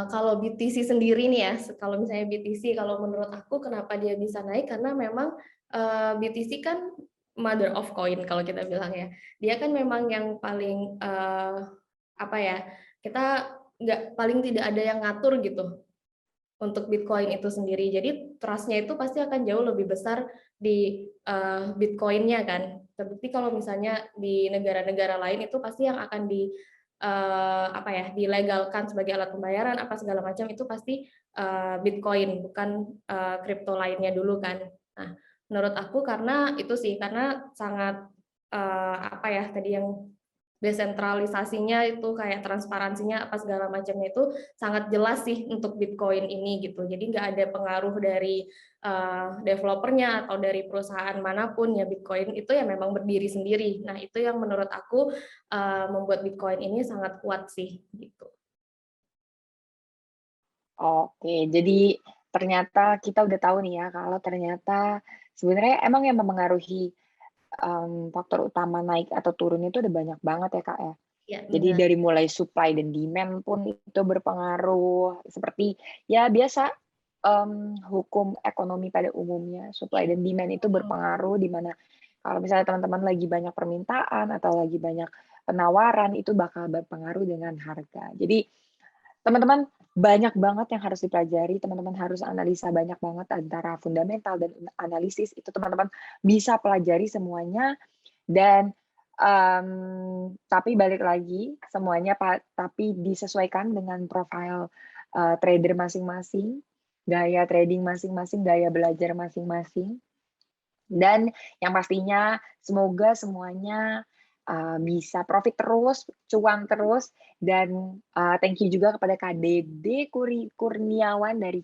Kalau BTC sendiri nih ya, kalau misalnya BTC, kalau menurut aku kenapa dia bisa naik karena memang BTC kan mother of coin kalau kita bilang ya. Dia kan memang yang paling apa ya? Kita paling tidak ada yang ngatur gitu untuk Bitcoin itu sendiri. Jadi trust-nya itu pasti akan jauh lebih besar di Bitcoin-nya kan. Terbukti kalau misalnya di negara-negara lain itu pasti yang akan apa ya dilegalkan sebagai alat pembayaran apa segala macam itu pasti Bitcoin bukan kripto lainnya dulu kan. Nah, menurut aku karena itu sih karena sangat apa ya tadi yang desentralisasinya itu kayak transparansinya apa segala macamnya itu sangat jelas sih untuk Bitcoin ini gitu. Jadi nggak ada pengaruh dari developernya atau dari perusahaan manapun ya Bitcoin itu ya memang berdiri sendiri. Nah itu yang menurut aku membuat Bitcoin ini sangat kuat sih gitu. Oke, jadi ternyata kita udah tahu nih ya, kalau ternyata sebenarnya emang yang memengaruhi faktor utama naik atau turun itu udah banyak banget ya Kak ya. Ya Jadi benar. dari mulai supply dan demand pun itu berpengaruh, seperti ya biasa hukum ekonomi pada umumnya, supply dan demand itu berpengaruh di mana kalau misalnya teman-teman lagi banyak permintaan atau lagi banyak penawaran itu bakal berpengaruh dengan harga. Jadi teman-teman banyak banget yang harus dipelajari, teman-teman harus analisa banyak banget antara fundamental dan analisis, itu teman-teman bisa pelajari semuanya dan, tapi balik lagi semuanya tapi disesuaikan dengan profil, trader masing-masing, gaya trading masing-masing, gaya belajar masing-masing. Dan yang pastinya semoga semuanya, bisa profit terus, cuan terus, dan, thank you juga kepada Kak Dede Kurniawan dari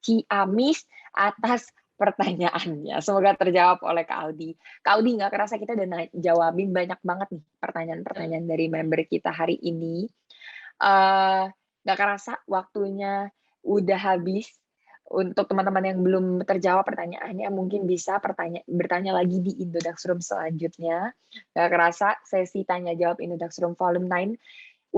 Ciamis atas pertanyaannya. Semoga terjawab oleh Kak Audi. Kak Audi, nggak kerasa kita udah jawabin banyak banget nih pertanyaan-pertanyaan dari member kita hari ini. Nggak kerasa waktunya udah habis. Untuk teman-teman yang belum terjawab pertanyaannya, mungkin bisa bertanya lagi di Indodax Room selanjutnya. Nggak kerasa sesi tanya jawab Indodax Room Volume 9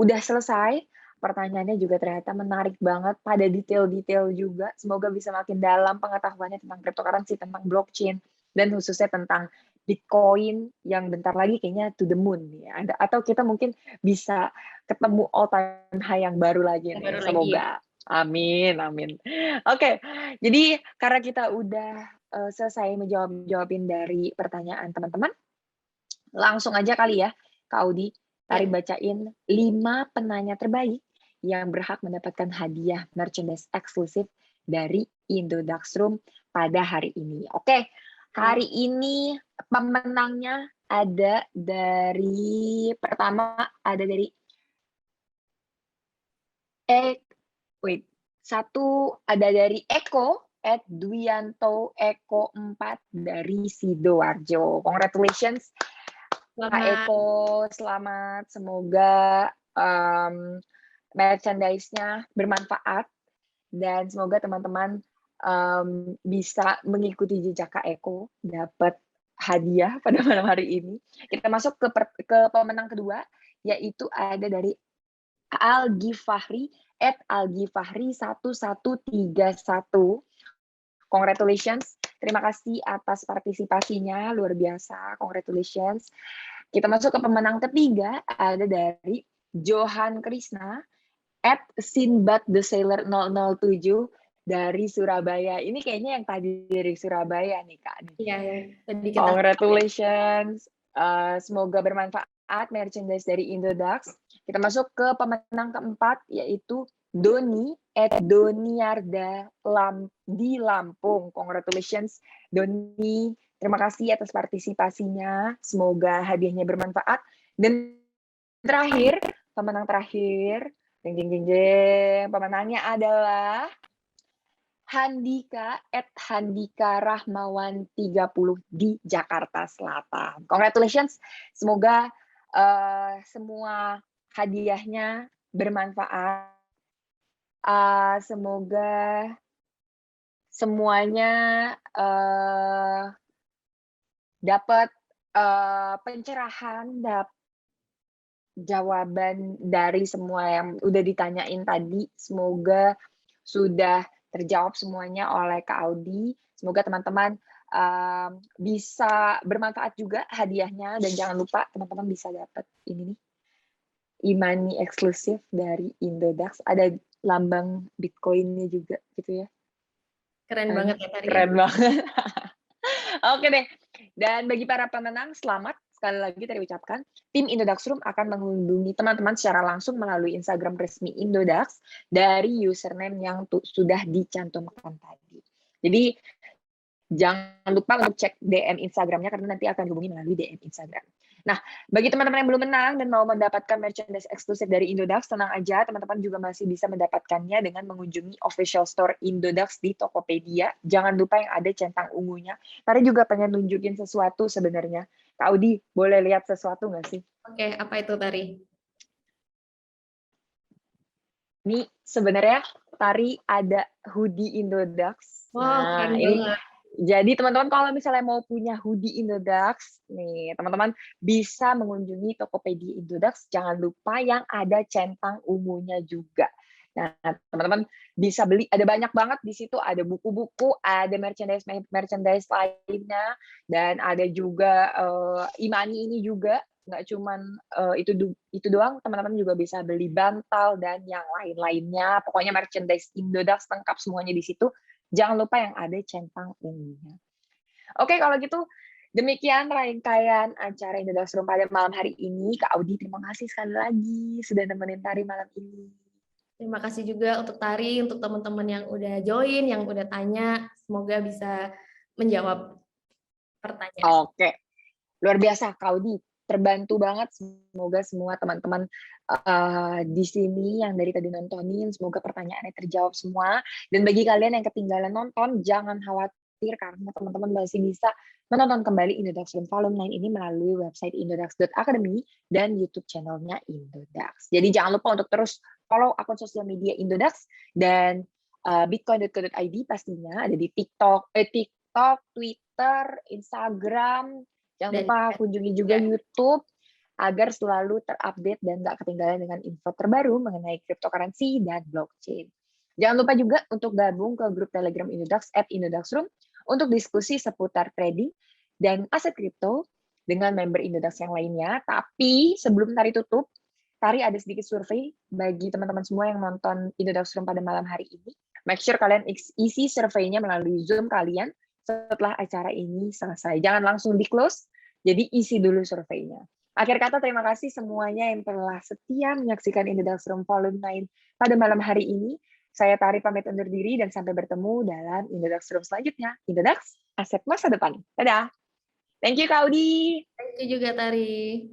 udah selesai. Pertanyaannya juga ternyata menarik banget, pada detail-detail juga. Semoga bisa makin dalam pengetahuannya tentang cryptocurrency, tentang blockchain, dan khususnya tentang Bitcoin yang bentar lagi kayaknya to the moon ya. Atau kita mungkin bisa ketemu all time high yang baru lagi Yang nih. baru lagi ya. Semoga. Amin, amin. Oke, jadi karena kita udah selesai menjawabin dari pertanyaan teman-teman, langsung aja kali ya, Kak Audi, Tari Ya. bacain 5 penanya terbaik yang berhak mendapatkan hadiah merchandise eksklusif dari Indodax Room pada hari ini. Oke, hari ini pemenangnya ada pertama ada dari satu ada dari Eko, @Dwianto Eko 4 dari Sidoarjo. Congratulations Kak Selamat. Eko, selamat. Semoga merchandise-nya bermanfaat dan semoga teman-teman bisa mengikuti jejak Kak Eko, dapat hadiah pada malam hari ini. Kita masuk ke pemenang kedua, yaitu ada dari Al-Ghifahri, @Al-Ghifahri1131. Congratulations. Terima kasih atas partisipasinya, luar biasa. Congratulations. Kita masuk ke pemenang ketiga, ada dari Johan Krishna, @Sinbad the Sailor 007 dari Surabaya. Ini kayaknya yang tadi dari Surabaya nih, Kak. Iya, yang tadi kita Congratulations. Semoga bermanfaat merchandise dari Indodax. Kita masuk ke pemenang keempat, yaitu Doni @Doniarda di Lampung. Congratulations, Doni. Terima kasih atas partisipasinya. Semoga hadiahnya bermanfaat. Dan terakhir, pemenang terakhir, jeng jeng jeng jeng, pemenangnya adalah Handika @Handika Rahmawan 30 di Jakarta Selatan. Congratulations, semoga semua hadiahnya bermanfaat. Semoga semuanya dapat pencerahan, dapat jawaban dari semua yang udah ditanyain tadi. Semoga sudah terjawab semuanya oleh Kak Audi. Semoga teman-teman bisa bermanfaat juga hadiahnya, dan jangan lupa teman-teman bisa dapat ini nih, e-money eksklusif dari Indodax. Ada lambang Bitcoin-nya juga gitu ya. keren banget ya Tari. Keren banget. Oke deh. Dan bagi para pemenang, selamat sekali lagi tadi ucapkan. Tim Indodax Room akan mengunjungi teman-teman secara langsung melalui Instagram resmi Indodax dari username yang sudah dicantumkan tadi. Jadi jangan lupa untuk cek DM Instagramnya, karena nanti akan dihubungi melalui DM Instagram. Nah, bagi teman-teman yang belum menang dan mau mendapatkan merchandise eksklusif dari Indodax, tenang aja, teman-teman juga masih bisa mendapatkannya dengan mengunjungi official store Indodax di Tokopedia. Jangan lupa yang ada centang ungunya. Tadi juga pengen nunjukin sesuatu sebenarnya. Kak Audi, boleh lihat sesuatu nggak sih? Oke, apa itu Tari? Ini sebenarnya Tari ada hoodie Indodax. Wow, keren ini banget. jadi teman-teman kalau misalnya mau punya hoodie Indodax, nih teman-teman bisa mengunjungi Tokopedia Indodax. Jangan lupa yang ada centang ungunya juga. Nah, teman-teman bisa beli, ada banyak banget di situ, ada buku-buku, ada merchandise lainnya, dan ada juga e-money ini juga. Nggak cuman itu doang, teman-teman juga bisa beli bantal dan yang lain-lainnya. Pokoknya merchandise Indodax lengkap semuanya di situ. Jangan lupa yang ada centang ungunya. Oke, kalau gitu demikian rangkaian acara Indodax Room pada malam hari ini. Kak Audi, terima kasih sekali lagi sudah nemenin Tari malam ini. Terima kasih juga untuk Tari, untuk teman-teman yang udah join, yang udah tanya. Semoga bisa menjawab pertanyaan. Oke, luar biasa Kak Audi. Terbantu banget. Semoga semua teman-teman di sini yang dari tadi nontonin, semoga pertanyaannya terjawab semua. Dan bagi kalian yang ketinggalan nonton, jangan khawatir karena teman-teman masih bisa menonton kembali Indodax Room Volume 9 ini melalui website indodax.academy dan YouTube channelnya Indodax. Jadi jangan lupa untuk terus follow akun sosial media Indodax dan bitcoin.co.id pastinya ada di TikTok, Twitter, Instagram. Jangan lupa kunjungi juga YouTube agar selalu terupdate dan nggak ketinggalan dengan info terbaru mengenai cryptocurrency dan blockchain. Jangan lupa juga untuk gabung ke grup Telegram Indodax @IndodaxRoom untuk diskusi seputar trading dan aset kripto dengan member Indodax yang lainnya. Tapi sebelum Tari tutup, Tari ada sedikit survei bagi teman-teman semua yang nonton Indodax Room pada malam hari ini. Make sure kalian isi surveinya melalui Zoom kalian setelah acara ini selesai. Jangan langsung di-close, jadi isi dulu surveinya. Akhir kata, terima kasih semuanya yang telah setia menyaksikan Indodax Room Volume 9 pada malam hari ini. Saya Tari pamit undur diri dan sampai bertemu dalam Indodax Room selanjutnya. Indodax, aset masa depan. Dadah. Thank you, Kak Audi. Thank you juga, Tari.